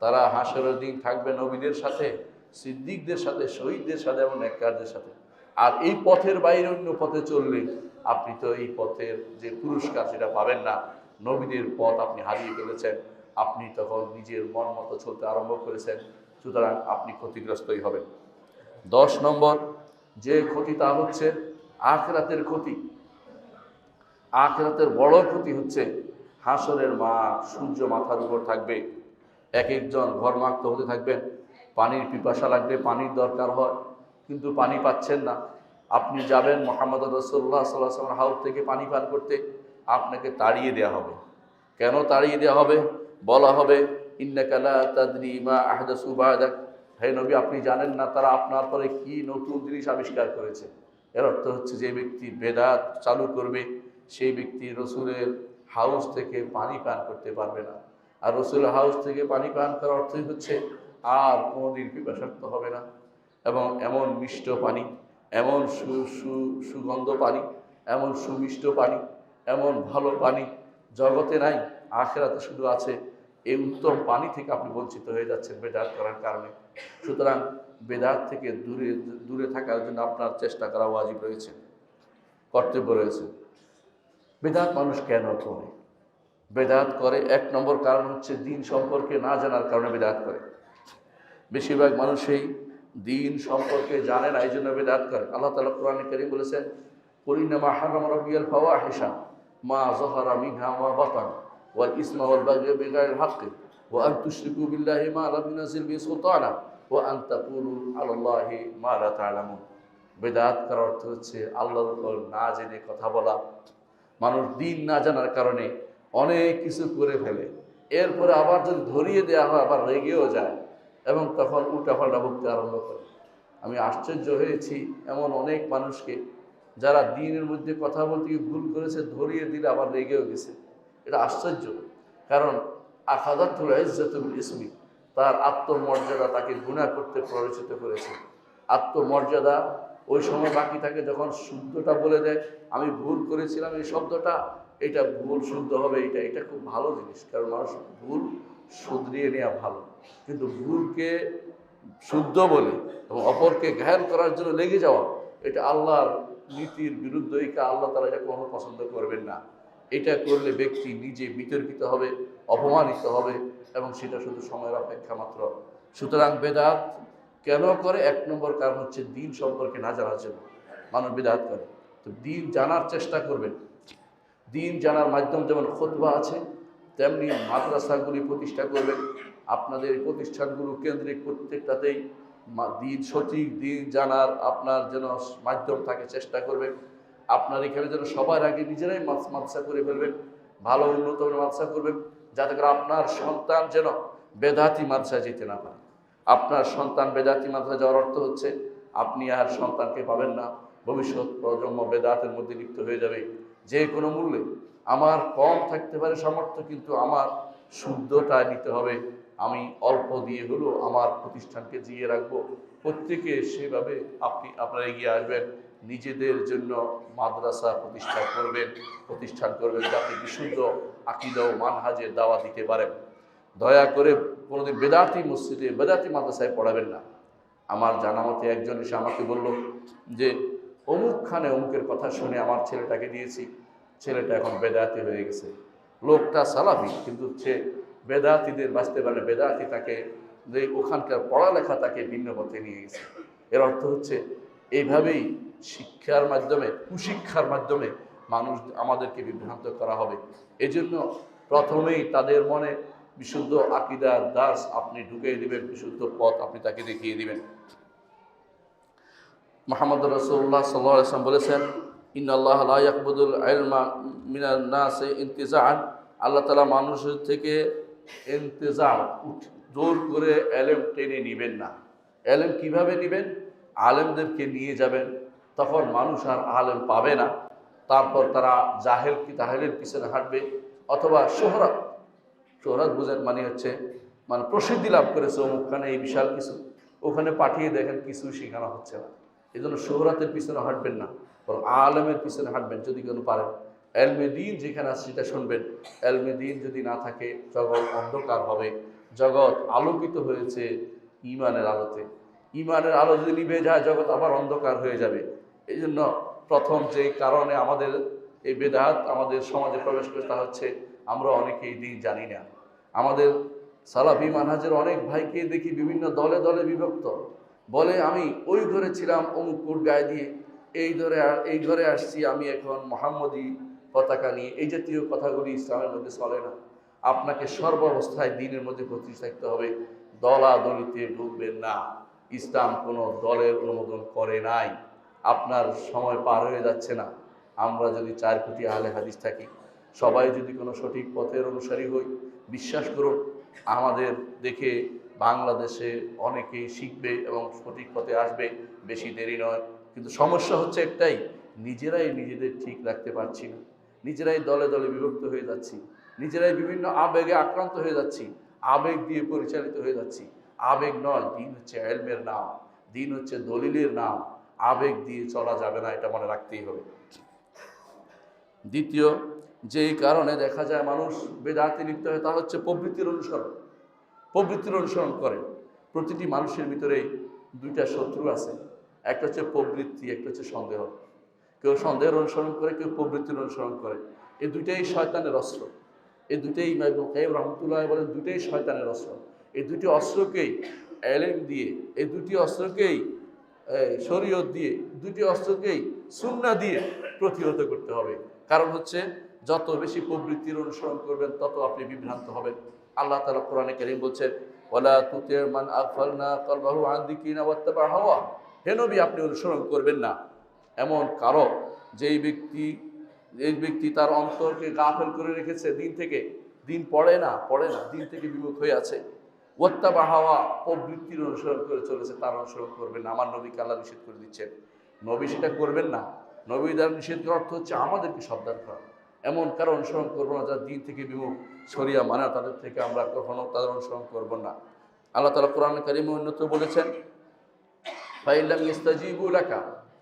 তারা হাসরের দিন থাকবে নবীদের সাথে, সিদ্দিকদের সাথে, শহীদদের সাথে এবং নেককারদের সাথে। আর এই পথের বাইরে অন্য পথে চললে আপনি তো এই পথের যে পুরস্কার সেটা পাবেন না। নবীদের পথ আপনি হারিয়ে ফেলেছেন, আপনি তখন নিজের মন মতো চলতে আরম্ভ করেছেন। সুতরাং আপনি ক্ষতিগ্রস্তই হবেন। 10 নম্বর যে ক্ষতি তা হচ্ছে আখিরাতের ক্ষতি। আখিরাতের বড় ক্ষতি হচ্ছে হাসরের মাঠ, সূর্য মাথার উপর থাকবে, এক একজন ঘরমাক্ত হতে থাকবেন, পানির পিপাসা লাগবে, পানির দরকার হয়, কিন্তু পানি পাচ্ছেন না। আপনি যাবেন মুহাম্মদ রাসূলুল্লাহ সাল্লাল্লাহু আলাইহি ওয়াসাল্লাম হাউজ থেকে পানি পান করতে, আপনাকে তাড়িয়ে দেওয়া হবে। কেন তাড়িয়ে দেওয়া হবে? বলা হবে ইন্নাকা লা তাদরি মা আহদাসু বা'দাক, হে নবী আপনি জানেন না তারা আপনার পরে কি নতুন জিনিস আবিষ্কার করেছে। এর অর্থ হচ্ছে যে ব্যক্তি বেদাত চালু করবে সেই ব্যক্তি রসুলের হাউস থেকে পানি পান করতে পারবে না। আর রসুলের হাউস থেকে পানি পান করার অর্থই হচ্ছে আর কোনোদিন পিপাসার্ত হবে না। এবং এমন মিষ্ট পানি, এমন সুগন্ধ পানি, এমন সুমিষ্ট পানি, এমন ভালো পানি জগতে নাই, আখিরাতে শুধু আছে। এই উত্তম পানি থেকে আপনি বঞ্চিত হয়ে যাচ্ছেন বেদাত করার কারণে। সুতরাং বেদাত থেকে দূরে দূরে থাকার জন্য আপনার চেষ্টা করা ওয়াজিব রয়েছে, কর্তব্য রয়েছে। বেদাত মানুষ কেন করে? বেদাত করে 1 নম্বর কারণ হচ্ছে দিন সম্পর্কে না জানার কারণে বেদাত করে। বেশিরভাগ মানুষই দিন সম্পর্কে জানে না, এই জন্য বেদাত করে। আল্লাহ তাআলা কোরআনে কারীম বলেছেন, কুল ইন্নামা হারামা রাব্বিয়াল ফাওয়াহিশা মা যাহারা মিনহা ওয়া বাতান ওয়াল ইসমা ওয়াল বাগয়া বিগাইরিল হাক্কি ওয়া আন তুশরিকু বিল্লাহি মা লাম ইউনাজিল বিহি সুলতানা ওয়া আন তাকুলু আলাল্লাহি মা লা তা'লামুন। বেদাত করার অর্থ হচ্ছে আল্লাহর উপর না জেনে কথা বলা। মানুষ দিন না জানার কারণে অনেক কিছু করে ফেলে, এরপরে আবার যদি ধরিয়ে দেওয়া হয় আবার রেগেও যায় এবং তখন উল্টাপাল্টা বকতে আরম্ভ করে। আমি আশ্চর্য হয়েছি এমন অনেক মানুষকে যারা দিনের মধ্যে কথা বলতে গিয়ে ভুল করেছে, ধরিয়ে দিলে আবার রেগেও গেছে। এটা আশ্চর্য, কারণ আখাযাতুল ইজ্জাতু বিল ইসমি, তার আত্মমর্যাদা তাকে গুনাহ করতে প্ররোচিত করেছে। আত্মমর্যাদা ওই সময় বাকি থাকে যখন শুদ্ধটা বলে দেয়, আমি ভুল করেছিলাম, এই শব্দটা, এটা ভুল শুদ্ধ হবে, এটা খুব ভালো জিনিস। কারণ মানুষ ভুল শুধরিয়ে নেওয়া ভালো, কিন্তু ভুলকে শুদ্ধ বলে এবং অপরকে ঘায়েল করার জন্য লেগে যাওয়া, এটা আল্লাহর নীতির বিরুদ্ধ। আল্লাহ তাআলা এটা কখনো পছন্দ করবেন না। এটা করলে ব্যক্তি নিজে বিতর্কিত হবে, অপমানিত হবে, এবং সেটা শুধু সময়ের অপেক্ষা মাত্র। সুতরাং বেদাত কেন করে? এক নম্বর কারণ হচ্ছে দিন সম্পর্কে না জানার জন্য মানুষ বেদাত করে। তো দিন জানার চেষ্টা করবেন। দিন জানার মাধ্যম যেমন খুতবা আছে, তেমনি মাদ্রাসাগুলি প্রতিষ্ঠা করবেন। আপনাদের প্রতিষ্ঠানগুলো কেন্দ্রিক প্রত্যেকটাতেই দিন, সঠিক দিন জানার আপনার যেন মাধ্যম থাকে, চেষ্টা করবেন। আপনার এখানে যেন সবার আগে নিজেরাই মাদ্রাসা করে ফেলবেন, ভালো উন্নত মাদ্রাসা করবেন, যাতে করে আপনার সন্তান যেন বেদাতি মাদ্রাসায় যেতে না পারে। আপনার সন্তান বেদাতি মাদ্রাসায় যাওয়ার অর্থ হচ্ছে আপনি আর সন্তানকে পাবেন না, ভবিষ্যৎ প্রজন্ম বেদাতের মধ্যে লিপ্ত হয়ে যাবে। যে কোনো মূল্যে আমার কম থাকতে পারে সামর্থ্য, কিন্তু আমার শুদ্ধতা নিতে হবে। আমি অল্প দিয়ে হলেও আমার প্রতিষ্ঠানকে জিয়ে রাখবো। প্রত্যেকে সেভাবে আপনারা এগিয়ে আসবেন, নিজেদের জন্য মাদ্রাসা প্রতিষ্ঠান করবেন, যাতে বিশুদ্ধ আকীদা ও মানহাজের দাওয়া দিতে পারেন। দয়া করে কোনোদিন বেদাতি মসজিদে, বেদাতি মাদ্রাসায় পড়াবেন না। আমার জানা মতে একজন এসে আমাকে বলল যে অমুকখানে অমুকের কথা শুনে আমার ছেলেটাকে দিয়েছি, ছেলেটা এখন বেদাতি হয়ে গেছে। লোকটা সালাফি, কিন্তু সে বেদাতিদের বাঁচতে পারে, বেদাতি তাকে, যে ওখানকার পড়ালেখা তাকে ভিন্ন পথে নিয়ে গেছে। এর অর্থ হচ্ছে এইভাবেই শিক্ষার মাধ্যমে, কুশিক্ষার মাধ্যমে মানুষ আমাদেরকে বিভ্রান্ত করা হবে। এজন্য প্রথমেই তাদের মনে বিশুদ্ধ আকীদার দাস আপনি ঢুকিয়ে দিবেন, বিশুদ্ধ পথ আপনি তাকে দেখিয়ে দিবেন। মুহাম্মদ রাসূলুল্লাহ সাল্লাল্লাহু আলাইহি ওয়াসাল্লাম বলেছেন, ইন্নাল্লাহ লা ইয়াকবুদুল ইলমা মিনান নাসি ইনতিজাআন, আল্লাহ তাআলা মানুষের থেকে ইনতিজা, জোর করে ইলম টেনে নেবেন না। ইলম কিভাবে নেবেন? আলেমদেরকে নিয়ে যাবেন, তখন মানুষ আর আলেম পাবে না। তারপর তারা জাহেলের পিছনে হাঁটবে, অথবা শোহরত বুঝেন, মানে হচ্ছে মানে প্রসিদ্ধি লাভ করেছে অমুকখানে এই বিশাল কিছু, ওখানে পাঠিয়ে দেখেন কিছু শেখানো হচ্ছে না। এই জন্য শোহরাতের পিছনে হাঁটবেন না, বরং আলেমের পিছনে হাঁটবেন যদি কেন পারেন। এলমে দিন যেখানে আছে সেটা শুনবেন। এলমে দিন যদি না থাকে, জগৎ অন্ধকার হবে। জগৎ আলোকিত হয়েছে ইমানের আলোতে, ইমানের আলো যদি নিভে যায়, জগৎ আবার অন্ধকার হয়ে যাবে। এই জন্য প্রথম যে কারণে আমাদের এই বেদাত আমাদের সমাজে প্রবেশ করে, তা হচ্ছে আমরা অনেকেই দিন জানি না। আমাদের সালাফি মানহাজের অনেক ভাইকে দেখি বিভিন্ন দলে দলে বিভক্ত, বলে আমি ওই ঘরে ছিলাম অমুক কোট গায়ে দিয়ে, এই ঘরে আসছি আমি এখন মোহাম্মদী পতাকা নিয়ে। এই জাতীয় কথাগুলি ইসলামের মধ্যে চলে না। আপনাকে সর্বাবস্থায় দ্বীনের মধ্যে প্রতিষ্ঠিত থাকতে হবে, দলাদলিতে ঢুকবেন না। ইসলাম কোনো দলের অনুমোদন করে নাই। আপনার সময় পার হয়ে যাচ্ছে না। আমরা যদি 4 কোটি আহলে হাদিস থাকি, সবাই যদি কোনো সঠিক পথের অনুসারী হই, বিশ্বাস করুন আমাদের দেখে বাংলাদেশে অনেকেই শিখবে এবং সঠিক পথে আসবে, বেশি দেরি নয়। কিন্তু সমস্যা হচ্ছে একটাই, নিজেরাই নিজেদের ঠিক রাখতে পারছি না, নিজেরাই দলে দলে বিভক্ত হয়ে যাচ্ছি, নিজেরাই বিভিন্ন আবেগে আক্রান্ত হয়ে যাচ্ছি, আবেগ দিয়ে পরিচালিত হয়ে যাচ্ছি। আবেগ নয়, দিন হচ্ছে ইলমের নাম, দিন হচ্ছে দলিলের নাম। আবেগ দিয়ে চলা যাবে না, এটা মনে রাখতেই হবে। দ্বিতীয় যেই কারণে দেখা যায় মানুষ বেদাতে লিপ্ত হয়, তা হচ্ছে প্রবৃত্তির অনুসরণ করে। প্রতিটি মানুষের ভিতরেই 2টা শত্রু আছে, একটা হচ্ছে প্রবৃত্তি, একটা হচ্ছে সন্দেহ। কেউ সন্দেহের অনুসরণ করে, কেউ প্রবৃত্তির অনুসরণ করে। এই 2টাই শয়তানের অস্ত্র। এই 2টাই ইমাম কাইয়্যিম রাহমাতুল্লাহ বলেন, 2টাই শয়তানের অস্ত্র। এই 2টি অস্ত্রকেই ইলম দিয়ে, এই 2টি অস্ত্রকেই শরীয়ত দিয়ে, 2টি অস্ত্রকেই সুন্নাহ দিয়ে প্রতিহত করতে হবে। কারণ হচ্ছে যত বেশি প্রবৃত্তির অনুসরণ করবেন, তত আপনি বিভ্রান্ত হবেন। আল্লাহ তাআলা কোরআনে কারীম বলছেন, ওয়ালা তুতি মান আগফালনা কলবাহু আন যিকরিনা ওয়াত্তাবা হাওয়া। হে নবী, আপনি অনুসরণ করবেন না এমন কারো যেই ব্যক্তি তার অন্তরকে গাফেল করে রেখেছে, দিন পড়ে না, দিন থেকে বিমুখ হয়ে আছে। ওয়াত্তাবা হাওয়া, প্রবৃত্তির অনুসরণ করে চলেছে, তার অনুসরণ করবেন না। আমার নবীকে আল্লাহ নিষেধ করে দিচ্ছেন, নবী সেটা করবেন না। নবী দ্বারা নিষেধ করার অর্থ হচ্ছে আমাদেরকে সাবধান করা। এমন কারো অনুসরণ করবো না যারা দিন থেকে বিমুখ, শরিয়া মানা তাদের থেকে আমরা কখনো তাদের অনুসরণ করবো না। আল্লাহ তাআলা কোরআন কারীমে অন্যত্র বলেছেন, ফাইল্লাম ইস্তাজিবু লাকা,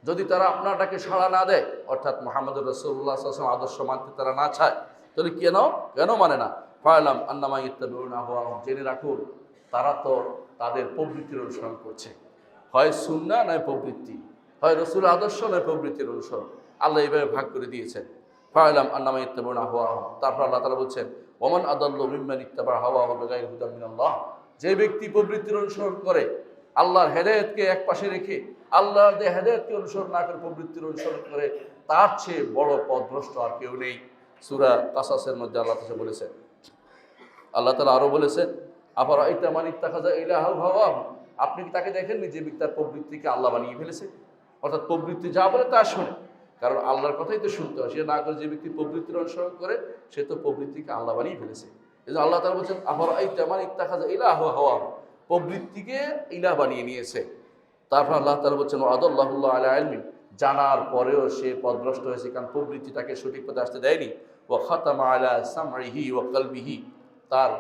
যদি তারা আপনার ডাকে সাড়া না দেয়, অর্থাৎ মুহাম্মদুর রাসূলুল্লাহ সাল্লাল্লাহু আলাইহি ওয়াসাল্লাম আদর্শ মানতে তারা না চায়, তাহলে কেন মানে না? ফাইলাম আন্নামা ইত্তাবিউনা আহওয়াহুম, জেনে রাখুন তারা তো তাদের প্রবৃত্তির অনুসরণ করছে। হয় সুন্নাহ নয় প্রবৃত্তি, হয় রাসূলের আদর্শ নয় প্রবৃত্তির অনুসরণ। আল্লাহ এইভাবে ভাগ করে দিয়েছেন। ফা'লাম আন্নামা ইত্তাবাউনা হাওয়াহুম। তারপর আল্লাহ তাআলা বলছেন ওমান আদাল্লু মিম্মান ইত্তাবা হাওয়াহু বিগাইরি হুদাম মিনাল্লাহ। যে ব্যক্তি প্রবৃত্তির অনুসরণ করে আল্লাহর হেদায়েতকে একপাশে রেখে আল্লাহর যে হেদায়েতকে অনুসরণ না করে প্রবৃত্তির অনুসরণ করে, তার চেয়ে বড় পথভ্রষ্ট আর কেউ নেই। সূরা কাসাসের মধ্যে আল্লাহ তাআলা বলেছেন। আল্লাহ তাআলা আরো বলেছেন আফারাআইতা মান ইত্তাখাযা ইলাহাহু হাওয়াহু। আপনি কি তাকে দেখেননি যে ব্যক্তি তার প্রবৃত্তিকে আল্লাহ বানিয়ে ফেলেছে? অর্থাৎ প্রবৃত্তি যা বলে তা শোনে, কারণ আল্লাহর কথাই তো শুনতে হয়। সে না করে যে ব্যক্তি প্রবৃত্তির অনুসরণ করে সে তো প্রবৃত্তিকে আল্লাহ বানিয়ে ফেলেছে। এই যে আল্লাহ তাআলা বলছেন আফারাআইতা মান ইত্তাখাযা ইলাহাহু হাওয়াহু, প্রবৃত্তিকে ইলাহ বানিয়ে নিয়েছে। তারপর আল্লাহ তাআলা বলছেন ওয়াদাল্লাহুল্লাহু আলা ইলমিন, জানার পরেও সে পথভ্রষ্ট হয়েছে, কারণ প্রবৃত্তি তাকে সঠিক পথে আসতে দেয়নি। ওয়া খাতামা আলা সামঈহি ওয়া কলবিহি, তার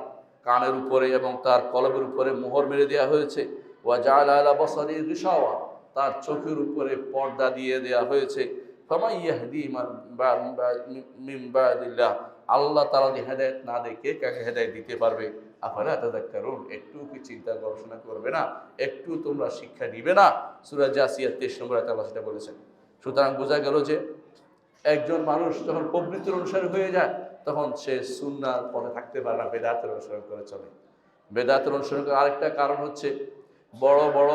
কানের উপরে এবং তার কলবের উপরে মোহর মেরে দেওয়া হয়েছে। ওয়া জাআলা আলা বাসারি গিশাওয়া, তার চোখের উপরে পর্দা দিয়ে দেওয়া হয়েছে। ফামান ইয়াহদি মিন বাদিল্লাহ, আল্লাহ তাআলা যদি হেদায়েত না দেয় কে কাকে হেদায়েত দিতে পারবে? আফালা তাযাক্কারুন, একটু কি চিন্তা গবেষণা করবে না? একটু তোমরা শিক্ষা নিবে না? সূরা জাসিয়া 23 নম্বর আয়াতে আল্লাহ সেটা বলেছেন। সুতরাং বোঝা গেল যে একজন মানুষ যখন প্রবৃত্তির অনুসারী হয়ে যায় তখন সে সুন্নাহর পথে থাকতে পারে না, বেদাতের অনুসরণ করে চলে। বেদাতের অনুসরণ করার আরেকটা কারণ হচ্ছে বড় বড়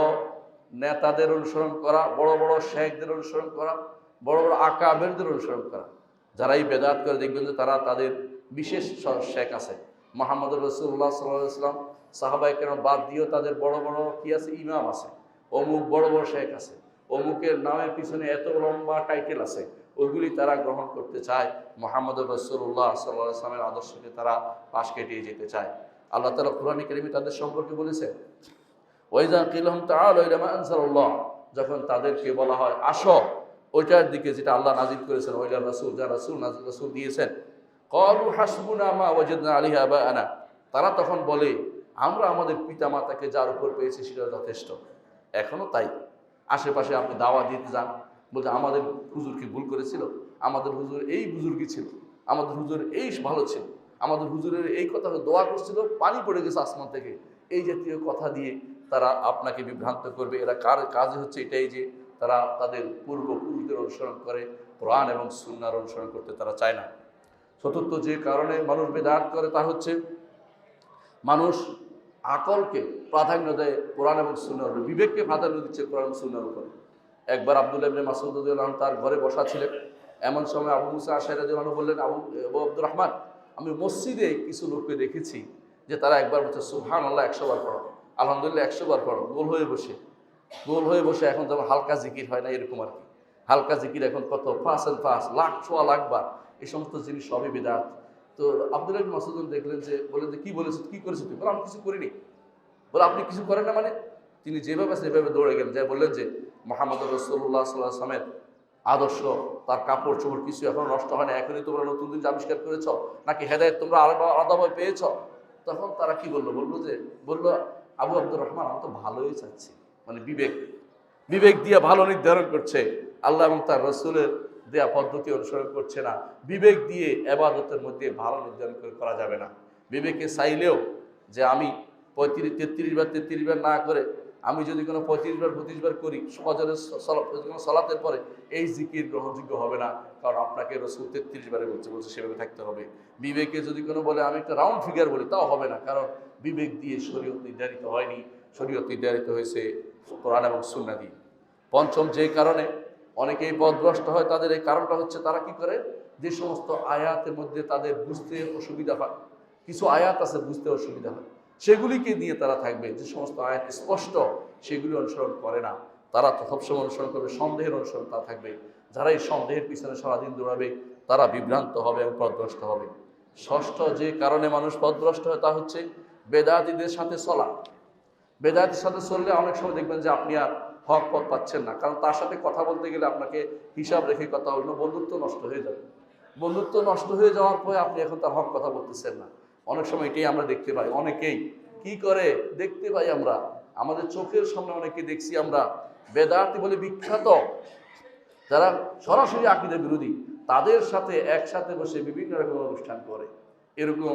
নেতাদের অনুসরণ করা, বড় বড় শেখদের অনুসরণ করা, বড় বড় আকাবেরদের অনুসরণ করা। যারা এই বেদাত করে দেখবেন যে তারা তাদের বিশেষ শেখ আছে। মুহাম্মদ রাসূলুল্লাহ সাল্লাল্লাহু আলাইহি ওয়াসাল্লাম সাহাবায়ে কেরাম বাদ দিয়েও তাদের বড় বড় কি আছে, ইমাম আছে, অমুক বড় বড় শেখ আছে, অমুকের নামের পিছনে এত লম্বা টাইটেল আছে, ওইগুলি তারা গ্রহণ করতে চায়। মুহাম্মদ রাসূলুল্লাহ সাল্লাল্লাহু আলাইহি ওয়াসাল্লামের আদর্শকে তারা পাশ কাটিয়ে যেতে চায়। আল্লাহ তাআলা কোরআনে কারিমে তাদের সম্পর্কে বলেছেন ওয়াইযা কিলহুম তাআলা ইলা মা আনজালাল্লাহ, যখন তাদেরকে বলা হয় আসো ওইটার দিকে যেটা আল্লাহ নাজিল করেছেন, ওইটা রাসূল যা রাসূল দিয়েছেন, ক্বালু হাসবুনা মা ওয়াজাদনা আলাইহি আবাআনা, তারা তখন বলে আমরা আমাদের পিতা মাতাকে যার উপর পেয়েছি সেটা যথেষ্ট। এখনো তাই। আশেপাশে আপনি দাওয়াত দিতে যান, বলতে আমাদের হুজুর কি ভুল করেছিল, আমাদের হুজুর এই বুজুর্গি ছিল, আমাদের হুজুর এই ভালো ছিল, আমাদের হুজুরের এই কথা দোয়া করছিল পানি পড়ে গেছে আসমান থেকে, এই জাতীয় কথা দিয়ে তারা আপনাকে বিভ্রান্ত করবে। এরা কার কাজই হচ্ছে এটাই যে তারা তাদের পূর্বপুরুষদের অনুসরণ করে, কোরআন এবং সুন্নাহর অনুসরণ করতে তারা চায় না। চতুর্থ যে কারণে মানুষ বেদাত করে তা হচ্ছে মানুষ আকলকে প্রাধান্য দেয় কোরআন এবং সুন্নাহর উপর, বিবেককে প্রাধান্য দিচ্ছে কোরআন এবং সুন্নাহর উপর। একবার আব্দুল্লাহ ইবনে মাসউদ রাদিয়াল্লাহু আনহু তার ঘরে বসা ছিলেন, এমন সময় আবু মুসা আশআরী রাদিয়াল্লাহু আনহু বললেন আবু আব্দুর রহমান, আমি মসজিদে কিছু লোককে দেখেছি যে তারা একবার বলছে সুবহানাল্লাহ 100 বার পড়ো, আলহামদুলিল্লাহ 100 বার পড়ো, গোল হয়ে বসে এখন যেমন হালকা জিকির হয় না এরকম আর কি। হালকা জিকির এখন কত 5 লাখ সোয়া লাখ বার, এই সমস্ত জিনিস সবই বিদআত। তো আব্দুল্লাহ ইবনে মাসউদ দেখলেন যে, বলেন যে কি বলেছিস, কি করেছিস তুই? বলে আমি কিছু করিনি। বলে আপনি কিছু করেন না মানে? তিনি যেভাবে সেভাবে দৌড়ে গেলেন, যাই বললেন যে মুহাম্মদ রাসূলুল্লাহ সাল্লাল্লাহু আলাইহি ওয়াসাল্লামের আদর্শ, তার কাপড় চোপড় কিছু এখনো নষ্ট হয় না, এখনই তোমরা নতুন জিনিস আবিষ্কার করেছ, নাকি হেদায়েত তোমরা আলাদাভাবে পেয়েছ? তখন তারা কি বললো আবু আব্দুর রহমান, আমি তো ভালোই চাচ্ছি, মানে বিবেক দিয়ে ভালো নির্ধারণ করছে, আল্লাহ এবং তার রাসূলের দেয়া পদ্ধতি অনুসরণ করছে না। বিবেক দিয়ে ইবাদতের মধ্যে ভালো নির্ধারণ করা যাবে না। বিবেকে চাইলেও যে আমি 33 বার 33 বার না করে আমি যদি কোনো 35 বার 32 বার করি ফজরের সালাতের পরে, এই জিকির গ্রহণযোগ্য হবে না, কারণ আপনাকে রাসূল 33 বারে বলছে সেভাবে থাকতে হবে। বিবেকে যদি কোনো বলে আমি একটা রাউন্ড ফিগার বলি, তাও হবে না, কারণ বিবেক দিয়ে শরীয়ত নির্ধারিত হয়নি, শরীয়ত নির্ধারিত হয়েছে কোরআন এবং সুন্নাহ দিয়ে। পঞ্চম যে কারণে অনেকেই পথভ্রষ্ট হয়, তাদের এই কারণটা হচ্ছে তারা কি করে, যে সমস্ত আয়াতের মধ্যে তাদের বুঝতে অসুবিধা হয়, কিছু আয়াত আছে বুঝতে অসুবিধা হয়, সেগুলিকে নিয়ে তারা থাকবে। যে সমস্ত আয়াত স্পষ্ট সেগুলি অনুসরণ করে না, তারা তো সবসময় অনুসরণ করবে সন্দেহের অনুসরণ তারা থাকবে। যারা এই সন্দেহের পিছনে সারাদিন দৌড়াবে তারা বিভ্রান্ত হবে এবং পথভ্রষ্ট হবে। ষষ্ঠ যে কারণে মানুষ পথভ্রষ্ট হয় তা হচ্ছে বেদাতীদের সাথে চলা। বেদাতীর সাথে চললে অনেক সময় দেখবেন যে আপনি আর হক পথ পাচ্ছেন না, কারণ তার সাথে কথা বলতে গেলে আপনাকে হিসাব রেখে কথা বলবে, বন্ধুত্ব নষ্ট হয়ে যাবে। বন্ধুত্ব নষ্ট হয়ে যাওয়ার পরে আপনি এখন তার হক কথা বলতেছেন না। অনেক সময় এটাই আমরা দেখতে পাই, অনেকেই কি করে দেখতে পাই আমরা, আমাদের চোখের সামনে অনেকে দেখছি আমরা, বেদাতি বলে বিখ্যাত, যারা সরাসরি আকীদা বিরোধী, তাদের সাথে একসাথে বসে বিভিন্ন রকম অনুষ্ঠান করে। এরকম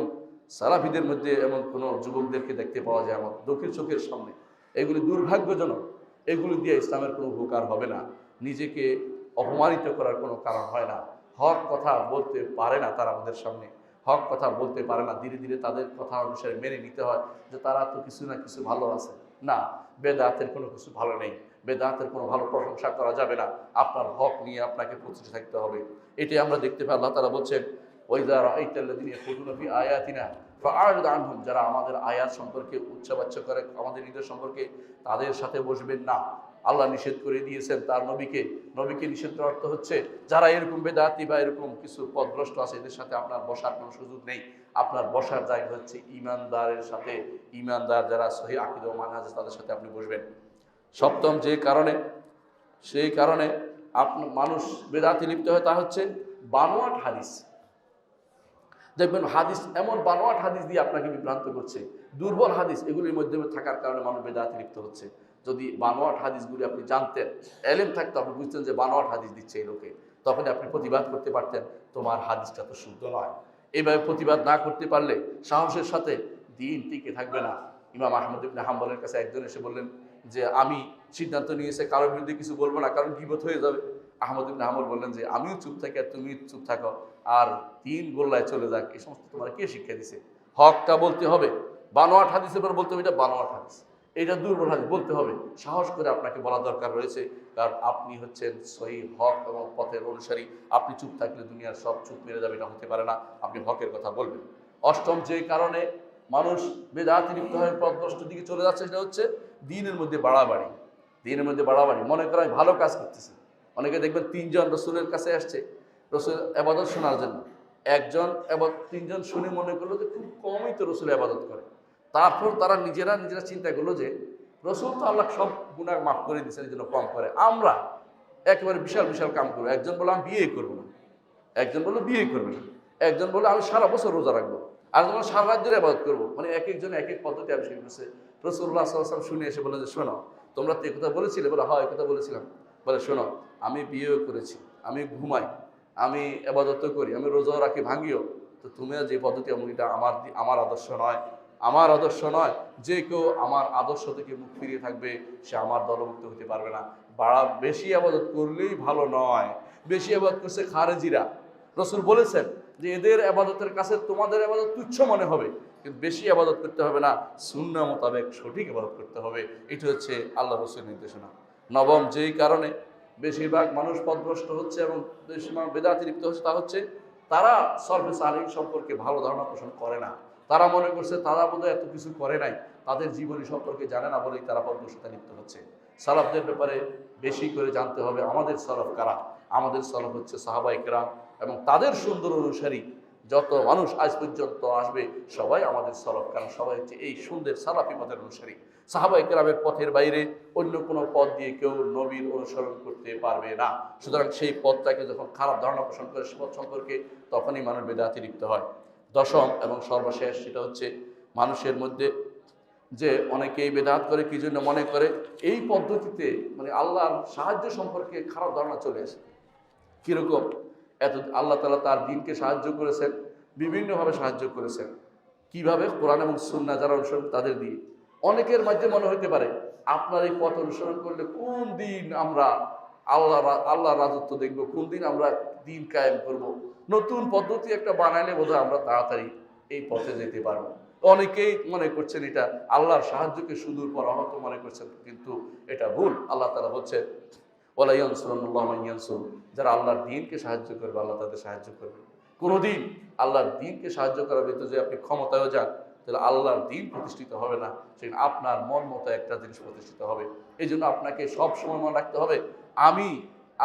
সালাফিদের মধ্যে এমন কোনো যুবকদেরকে দেখতে পাওয়া যায় আমার চোখের সামনে। এগুলি দুর্ভাগ্যজনক, এগুলি দিয়ে ইসলামের কোনো উপকার হবে না, নিজেকে অপমানিত করার কোনো কারণ হয় না। হক কথা বলতে পারে না, তারা আমাদের সামনে হক কথা বলতে পারে না। ধীরে ধীরে তাদের কথা অনুসারে মেনে নিতে হয় যে তারা তো কিছু না কিছু ভালো আছে। না, বেদাতের কোনো কিছু ভালো নেই, বেদাতের কোনো ভালো প্রশংসা করা যাবে না। আপনার হক নিয়ে আপনাকে প্রস্তুত থাকতে হবে। এটি আমরা দেখতে পাই, আল্লাহ তাআলা বলছেন ওয়াইযা রাআইতাল্লাযীনা ইয়াখুযুনা ফি আয়াতিনা ফাআরিদ আনহুম, যারা আমাদের আয়াত সম্পর্কে উচ্চবাচ্য করে, আমাদের নির্দেশ সম্পর্কে, তাদের সাথে বসবেন না। আল্লাহ নিষেধ করে দিয়েছেন তার নবীকে নিষেধ করার অর্থ হচ্ছে যারা এরকম বেদাতি বা এরকম কিছু পথভ্রষ্ট আছে এদের সাথে আপনার বসার কোনো সুযোগ নেই। আপনার বসার জায়গা হচ্ছে ইমানদারের সাথে, ইমানদার যারা সহিহ আকীদা ও মানহাজ তাদের সাথে আপনি বসবেন। সপ্তম সেই কারণে মানুষ বেদাতি লিপ্ত হয় তা হচ্ছে বানোয়াট হাদিস। দেখবেন হাদিস এমন বানোয়াট হাদিস দিয়ে আপনাকে বিভ্রান্ত করছে, দুর্বল হাদিস এগুলির মধ্যে থাকার কারণে মানুষ বেদাতে লিপ্ত হচ্ছে। যদি বানোয়াট হাদিসগুলি আপনি জানতেন, এলেম থাকতো, আপনি বুঝতেন যে বানোয়াট হাদিস দিচ্ছে এই লোকে, তখন আপনি প্রতিবাদ করতে পারতেন তোমার হাদিসটা তো শুদ্ধ নয়। এইভাবে প্রতিবাদ না করতে পারলে সাহসের সাথে দিন টিকে থাকবে না। ইমাম আহমদ ইবনে হাম্বলের কাছে একজন এসে বললেন যে আমি সিদ্ধান্ত নিয়েছে কারোর বিরুদ্ধে কিছু বলবো না, কারণ গীবত হয়ে যাবে। আহমদ ইবনে হাম্বল বললেন যে আমিও চুপ থাকি আর তুমি চুপ থাকো, আর দিন গোল্লায় চলে যাক। এই সমস্ত তোমার কে শিক্ষা দিছে? হকটা বলতে হবে। বানোয়াট হাদিসের পর বলতে হবে এটা বানোয়াট হাদিস, এটা দুর্বল হাদিস বলতে হবে। সাহস করে আপনাকে বলা দরকার রয়েছে, কারণ আপনি হচ্ছেন সহিহ হক এবং পথের অনুসারী। আপনি চুপ থাকলে দুনিয়ার সব চুপ মেরে যাবে, এটা হতে পারে না। আপনি হকের কথা বলবেন। অষ্টম যে কারণে মানুষ বেদাতে লিপ্ত হয়ে পথভ্রষ্ট দিকে চলে যাচ্ছে সেটা হচ্ছে দ্বীনের মধ্যে বাড়াবাড়ি। দ্বীনের মধ্যে বাড়াবাড়ি, মনে করেন আমি ভালো কাজ করতেছি। অনেকে দেখবেন তিনজন রসুলের কাছে আসছে রসুল আবাদত শোনার জন্য। তিনজন শুনে মনে করলো যে খুব কমই তো রসুল আবাদত করে। তারপর তারা নিজেরা চিন্তা করলো যে রসুল তো আল্লাহ সব গুনাহ মাফ করে দিচ্ছেন, এই জন্য কম করে, আমরা একেবারে বিশাল বিশাল কাম করবো। একজন বললো আমি বিয়ে করবো না, একজন বললো বিয়ে করবে না, একজন বললো আমি সারা বছর রোজা রাখবো, আর তোমার সারা রাত ধরে আবাদত করবো। মানে এক একজন এক এক পদ্ধতি আবিষ্কার করেছে। রাসূলুল্লাহ সাল্লাল্লাহু আলাইহি ওয়াসাল্লাম শুনে এসে বললেন যে শোনো, তোমরা তো একথা বলেছিলে? বলে হ্যাঁ একথা বলেছিলাম। বলে শোনো, আমি বিয়েও করেছি, আমি ঘুমাই, আমি আবাদত করি, আমি রোজা রাখি ভাঙিও, তো তুমি যে পদ্ধতি এটা আমার আদর্শ নয়, আমার আদর্শ নয়। যে কেউ আমার আদর্শ থেকে মুখ ফিরিয়ে থাকবে সে আমার দলভুক্ত হতে পারবে না। বেশি আবাদত করলেই ভালো নয়। বেশি আবাদত করছে খারেজিরা। রসুল বলেছেন যে এদের আবাদতের কাছে তোমাদের আবাদত তুচ্ছ মনে হবে, কিন্তু বেশি আবাদত করতে হবে না, সুন্নাহ মোতাবেক সঠিক আবাদত করতে হবে। এটা হচ্ছে আল্লাহ রসুলের নির্দেশনা। নবম যেই কারণে বেশিরভাগ মানুষ পথভ্রষ্ট হচ্ছে এবং বেদাতে লিপ্ত হচ্ছে তা হচ্ছে তারা সলফে সালেহীন সম্পর্কে ভালো ধারণা পোষণ করে না। তারা মনে করছে তারা বোধহয় এত কিছু করে নাই, তাদের জীবনী সম্পর্কে জানে না বলেই তারা পথভ্রষ্টতায় লিপ্ত হচ্ছে। সালাফদের ব্যাপারে বেশি করে জানতে হবে। আমাদের সালাফ কারা? আমাদের সালাফ হচ্ছে সাহাবায়ে কেরাম এবং তাদের সুন্দর অনুসারী। যত মানুষ আজ পর্যন্ত আসবে সবাই আমাদের সালাফ, কারণ সবাই হচ্ছে এই সুন্দর সালাফি পথের অনুসারী। সাহাবায়ে কেরামের পথের বাইরে অন্য কোনো পথ দিয়ে কেউ নবীর অনুসরণ করতে পারবে না। সুতরাং সেই পথটাকে যখন খারাপ ধারণা পোষণ করে সে পথ সম্পর্কে, তখনই মানুষ বেদাতে লিপ্ত হয়। দশম এবং সর্বশেষ সেটা হচ্ছে মানুষের মধ্যে যে অনেকেই বেদাত করে কি জন্য মনে করে এই পদ্ধতিতে মানে আল্লাহর সাহায্য সম্পর্কে খারাপ ধারণা চলে আসে। কিরকম? আল্লাহ তাআলা তার দ্বীনকে সাহায্য করেছেন, বিভিন্নভাবে সাহায্য করেছেন। কিভাবে? কোরআন এবং সুন্নাহ যারা অনুসরণ তাদের দিয়ে। অনেকের মাঝে মনে হতে পারে আপনার এই পথ অনুসরণ করলে কোন দিন আমরা আল্লাহ রাজত্ব দেখবো, কোন দিন আমরা দিন কায়েম করব। নতুন পদ্ধতি একটা বানাইলে বোধহয় আমরা তাড়াতাড়ি এই পথে যেতে পারবো। অনেকেই মনে করছেন এটা আল্লাহর সাহায্যকে সুদূর পরাহত মনে করছেন, কিন্তু এটা ভুল। আল্লাহ তাআলা বলছেন ওয়ালা ইয়ানসুরুল্লাহু মান ইয়ানসুর, যারা আল্লাহর দ্বীনকে সাহায্য করবে আল্লাহ তাদের সাহায্য করবে। কোনোদিন আল্লাহর দ্বীনকে সাহায্য করার ভিতরে যে আপনি ক্ষমতায়ও যান তাহলে আল্লাহর দ্বীন প্রতিষ্ঠিত হবে না, সেখানে আপনার মন মতো একটা জিনিস প্রতিষ্ঠিত হবে। এই জন্য আপনাকে সব সময় মনে রাখতে হবে আমি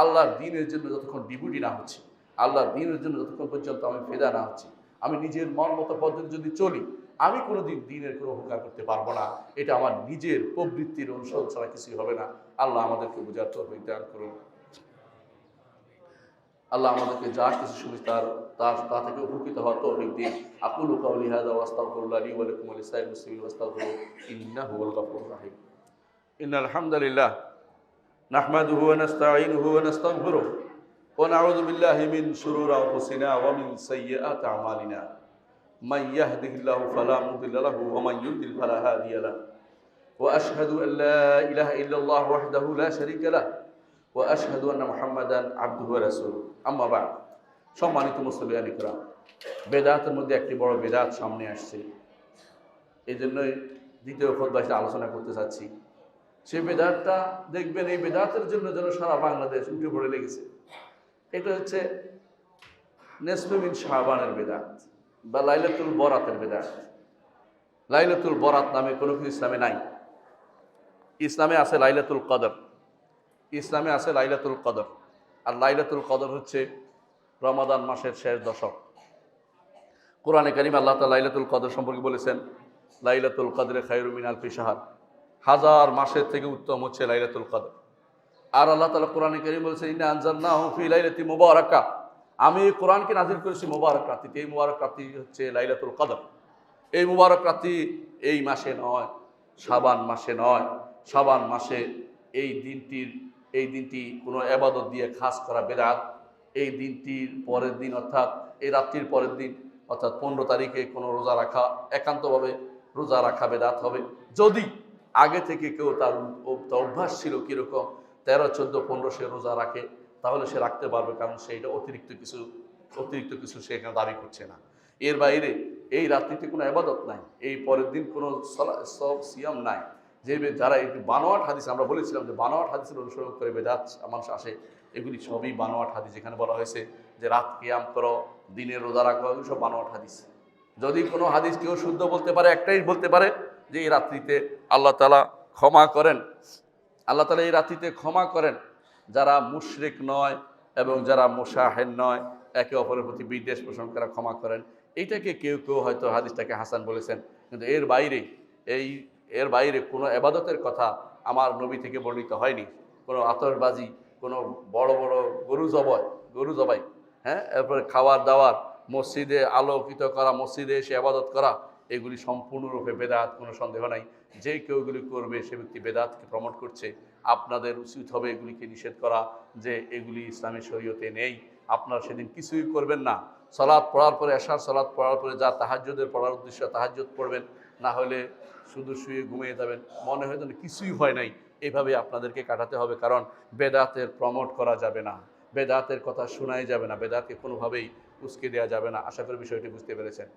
আল্লাহর দ্বীনের জন্য যতক্ষণ ডিপুটি না হচ্ছি, আল্লাহর দ্বীনের জন্য যতক্ষণ পর্যন্ত আমি ফেদা না হচ্ছি, আমি নিজের মন মতো পদ্ধতি যদি চলি, আমি কোনোদিন দ্বীনের কোনো উপকার করতে পারবো না। এটা আমার নিজের প্রবৃত্তির অনুসরণ ছাড়া কিছুই হবে না। আল্লাহ আমাদেরকে বোঝার তৌফিক দান করুন। আল্লাহ আমাদেরকে যা কিছু শুনি তা থেকে উপকৃত হওয়ার তৌফিক দিন। আকুলু কাওলি হাযা ওয়া আস্তাগফিরুল্লাহ লি ওয়া লাকুম ওয়া লিসাইরিল মুসলিমিন ওয়াস্তাগফিরুহু ইন্নাহু হুয়াল গফুরুর রহিম। ইন্নাল হামদালিল্লাহ নাহমাদুহু ওয়া নাস্তাঈনুহু ওয়া নাস্তাগফিরুহু ওয়া নাউযু বিল্লাহি মিন শুরুরি আনফুসিনা ওয়া মিন সাইয়্যাতি আমালিনা। মান ইয়াহদিহিল্লাহু ফালা মুদিল্লা লাহু ওয়া মান ইউদ্লিল ফালা হাদিয়া লাহু। ওয়া আশহাদু আল লা ইলাহা ইল্লাল্লাহ ওয়াহদাহু লা শারীকা লাহু ওয়া আশহাদু আন্না মুহাম্মাদান আবদুহু ওয়া রাসূলুহু। আম্মা বা'দ। সম্মানিত মুসলিয়ান ইকরাম, বেদাতের মধ্যে একটি বড় বেদাত সামনে আসছে। এই জন্যই দ্বিতীয় খুতবায় আলোচনা করতে চাচ্ছি। সেই বেদাতটা দেখবেন, এই বেদাতের জন্য যেন সারা বাংলাদেশ উঠে পড়ে লেগেছে। এটা হচ্ছে নেসফে মিন শাবানের বেদাত বা লাইলাতুল বরাতের বেদাত। লাইলাতুল বরাত নামে কোনো কিছু ইসলামে নাই। ইসলামে আছে লাইলাতুল কদর, ইসলামে আছে লাইলাতুল কদর। আর লাইলাতুল কদর হচ্ছে রমাদান মাসের শেষ দশক। কোরআনে কারিমে আল্লাহ তাআলা লাইলাতুল কদর সম্পর্কে বলেছেন, লাইলাতুল কদরে খায়রুম মিন আলফি শাহর, হাজার মাসের থেকে উত্তম হচ্ছে লাইলাতুল কদর। আর আল্লাহ তাআলা কোরআনে কারিম বলেছেন, ইন্না আনজালনাহু ফি লাইলাতিন মুবারাকা, আমি এই কোরআনকে নাযিল করেছি মুবারক রাত্রিতে। এই মুবারক রাত্রি হচ্ছে লাইলাতুল কদর। এই মুবারক রাত্রি এই মাসে নয়, শাবান মাসে নয়। শাবান মাসে এই দিনটি কোনো ইবাদত দিয়ে খাস করা বেদাত। এই দিনটির পরের দিন অর্থাৎ এই রাত্রির পরের দিন অর্থাৎ 15 তারিখে কোনো রোজা রাখা, একান্তভাবে রোজা রাখা বেদাত হবে। যদি আগে থেকে কেউ তার অভ্যাস ছিল কীরকম 13, 14, 15 সে রোজা রাখে, তাহলে সে রাখতে পারবে, কারণ সেইটা অতিরিক্ত কিছু সে এখানে দাবি করছে না। এর বাইরে এই রাত্রিতে কোনো ইবাদত নাই, এই পরের দিন কোনো সিয়াম নাই। যে যারা এই বানোয়াট হাদিস, আমরা বলেছিলাম যে বানোয়াট হাদিসের অনুসরণ করে বেদাত মানুষ আসে, এগুলি সবই বানোয়াট হাদিস। যেখানে বলা হয়েছে যে রাত কিয়াম করো, দিনের রোজা রাখো, এগুলো সব বানোয়াট হাদিস। যদি কোনো হাদিস কেউ শুদ্ধ বলতে পারে, একটাই বলতে পারে যে এই রাত্রিতে আল্লাহ তাআলা ক্ষমা করেন, আল্লাহ তাআলা এই রাত্রিতে ক্ষমা করেন যারা মুশরিক নয় এবং যারা মুশাহিদ নয়, একে অপরের প্রতি বিদ্বেষ পোষণ করা ক্ষমা করেন। এইটাকে কেউ কেউ হয়তো হাদিসটাকে হাসান বলেছেন, কিন্তু এর বাইরে কোনো ইবাদতের কথা আমার নবী থেকে বর্ণিত হয়নি। কোনো আতশবাজি, কোনো বড় বড় গরু জবাই, হ্যাঁ, এরপরে খাওয়ার দাওয়ার, মসজিদে আলোকিত করা, মসজিদে এসে ইবাদত করা, এগুলি সম্পূর্ণরূপে বেদাত, কোনো সন্দেহ নাই। যে কেউ এগুলি করবে সে ব্যক্তি বেদাতকে প্রমোট করছে। আপনাদের উচিত হবে এগুলিকে নিষেধ করা, যে এগুলি ইসলামী শরীয়তে নেই। আপনারা সেদিন কিছুই করবেন না। সালাত পড়ার পরে, এশার সালাত পড়ার পরে যা তাহাজ্জুদের পড়ার উদ্দেশ্য তাহাজ্জুদ পড়বেন, না হলে শুধু শুয়ে ঘুমিয়ে যাবেন, মনে হয় যেন কিছুই হয় নাই। এভাবে আপনাদেরকে কাটাতে হবে, কারণ বেদাতের প্রমোট করা যাবে না, বেদাতের কথা শোনাই যাবে না, বেদাতকে কোনোভাবেই উস্কে দেওয়া যাবে না। আশা করি বিষয়টি বুঝতে পেরেছেন।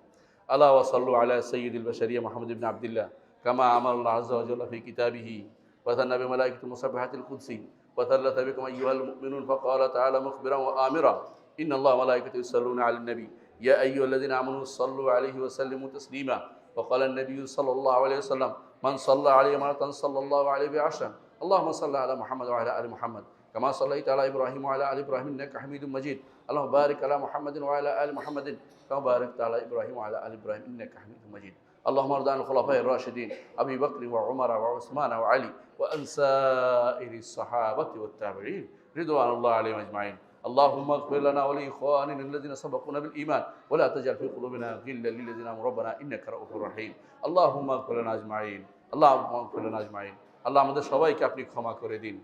আল্লাহ ওয়াসাল্লু আলা সাইয়্যিদিল বাশারিয়া মুহাম্মদ ইবনে আবদুল্লাহ কামা আমারাল্লাহু আযজা ওয়া জাল্লা ফি কিতাবিহি ওয়া তানাবি মালাইকাতুল মুসাব্বিহাতিল কুদসি ওয়া তাল্লাতা বিকুম আইয়ুহাল মুমিনুন ফাকালা তাআলা মুখবিরান ওয়া আমিরা ইন্নাল্লাহা ওয়া মালাইকাতাহু ইউসাল্লুনা আলান নবী ইয়া আইয়ুহাল্লাযিনা আমানু সাল্লু আলাইহি ওয়া সাল্লিমু তাসলিমা ওয়া ক্বালা আন-নাবিয়্যু সাল্লাল্লাহু আলাইহি ওয়াসাল্লাম মান সাল্লা আলাইহি মারাতান সাল্লাল্লাহু আলাইহি বিআশরান আল্লাহুম্মা সাল্লি আলা মুহাম্মাদ ওয়া আলা আলি মুহাম্মাদ কামা সাল্লাইতা আলা ইব্রাহিম ওয়া আলা আলি ইব্রাহিম ইন্নাকা হামিদুম মাজিদ আল্লাহুম্মা বারিক আলা মুহাম্মাদিন ওয়া আলা আলি মুহাম্মাদিন কামা বারাকতা আলা ইব্রাহিম ওয়া আলা আলি ইব্রাহিম ইন্নাকা হামিদুম মাজিদ اللهم ارض عن الخلفاء الراشدين ابي بكر وعمر وعثمان وعلي وعن سائر الصحابه والتابعين رضوان الله عليهم اجمعين اللهم اغفر لنا ولاخواننا الذين سبقونا بالايمان ولا تجعل في قلوبنا غلا للذين امنوا ربنا انك رؤوف رحيم اللهم اغفر لنا اجمعين اللهم اغفر لنا اجمعين আল্লাহ আমাদের সবাইকে আপনি ক্ষমা করে দিন।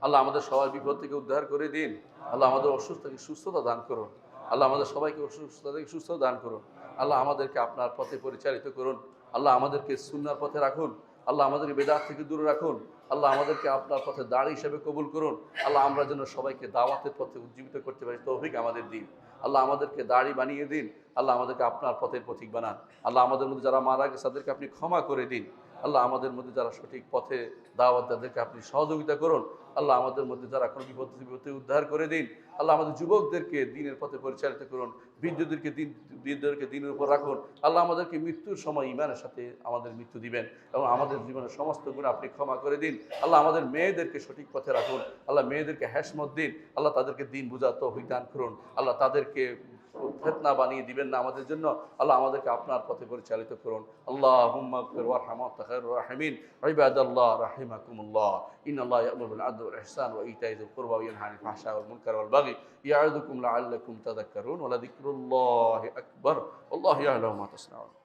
আল্লাহ আমাদের সবার বিপদ থেকে উদ্ধার করে দিন। আল্লাহ আমাদের অসুস্থতাকে সুস্থতা দান করুন। আল্লাহ আমাদের সবাইকে অসুস্থতা থেকে সুস্থতা দান করুন। আল্লাহ আমাদেরকে আপনার পথে পরিচালিত করুন। আল্লাহ আমাদেরকে সুন্নাহর পথে রাখুন। আল্লাহ আমাদেরকে বেদাত থেকে দূরে রাখুন। আল্লাহ আমাদেরকে আপনার পথে দাঁড়ি হিসেবে কবুল করুন। আল্লাহ আমরা যেন সবাইকে দাওয়াতের পথে উজ্জীবিত করতে পারি, তৌফিক আমাদের দিন। আল্লাহ আমাদেরকে দাড়ি বানিয়ে দিন। আল্লাহ আমাদেরকে আপনার পথের পথিক বানান। আল্লাহ আমাদের মধ্যে যারা মারা গেছে তাদেরকে আপনি ক্ষমা করে দিন। আল্লাহ আমাদের মধ্যে যারা সঠিক পথে দাওয়াত, তাদেরকে আপনি সহযোগিতা করুন। আল্লাহ আমাদের মধ্যে যারা কোনো বিপদে উদ্ধার করে দিন। আল্লাহ আমাদের যুবকদেরকে দিনের পথে পরিচালিত করুন। বৃদ্ধদেরকে দিনের উপর রাখুন। আল্লাহ আমাদেরকে মৃত্যুর সময় ঈমানের সাথে আমাদের মৃত্যু দিবেন এবং আমাদের জীবনের সমস্ত গুণ আপনি ক্ষমা করে দিন। আল্লাহ আমাদের মেয়েদেরকে সঠিক পথে রাখুন। আল্লাহ মেয়েদেরকে হেসমত দিন। আল্লাহ তাদেরকে দিন বুঝার তৌফিক দান করুন। আল্লাহ তাদেরকে ফিতনা বানিয়ে দিবেন না আমাদের জন্য। আল্লাহ আমাদেরকে আপনার পথে পরিচালিত করুন। আল্লাহুম্মা ইগফির ওয়ারহাম ওয়া আনতা খায়রুর রাহিমিন। ইবাদাল্লাহ রাহিমাকুমুল্লাহ। ইন্নাল্লাহা ইয়া'মুরু বিল আদলি ওয়াল ইহসানি ওয়া ইতা'i যিল কুরবা ওয়া ইয়ানহা আনিল ফাহশা'i ওয়াল মুনকারি ওয়াল বাগই ইয়া'iযুকুম লা'আল্লাকুম তাযাক্কারুন ওয়া লাযিকরুল্লাহি আকবার। আল্লাহু ইয়া'লামু মা তাসনাউন।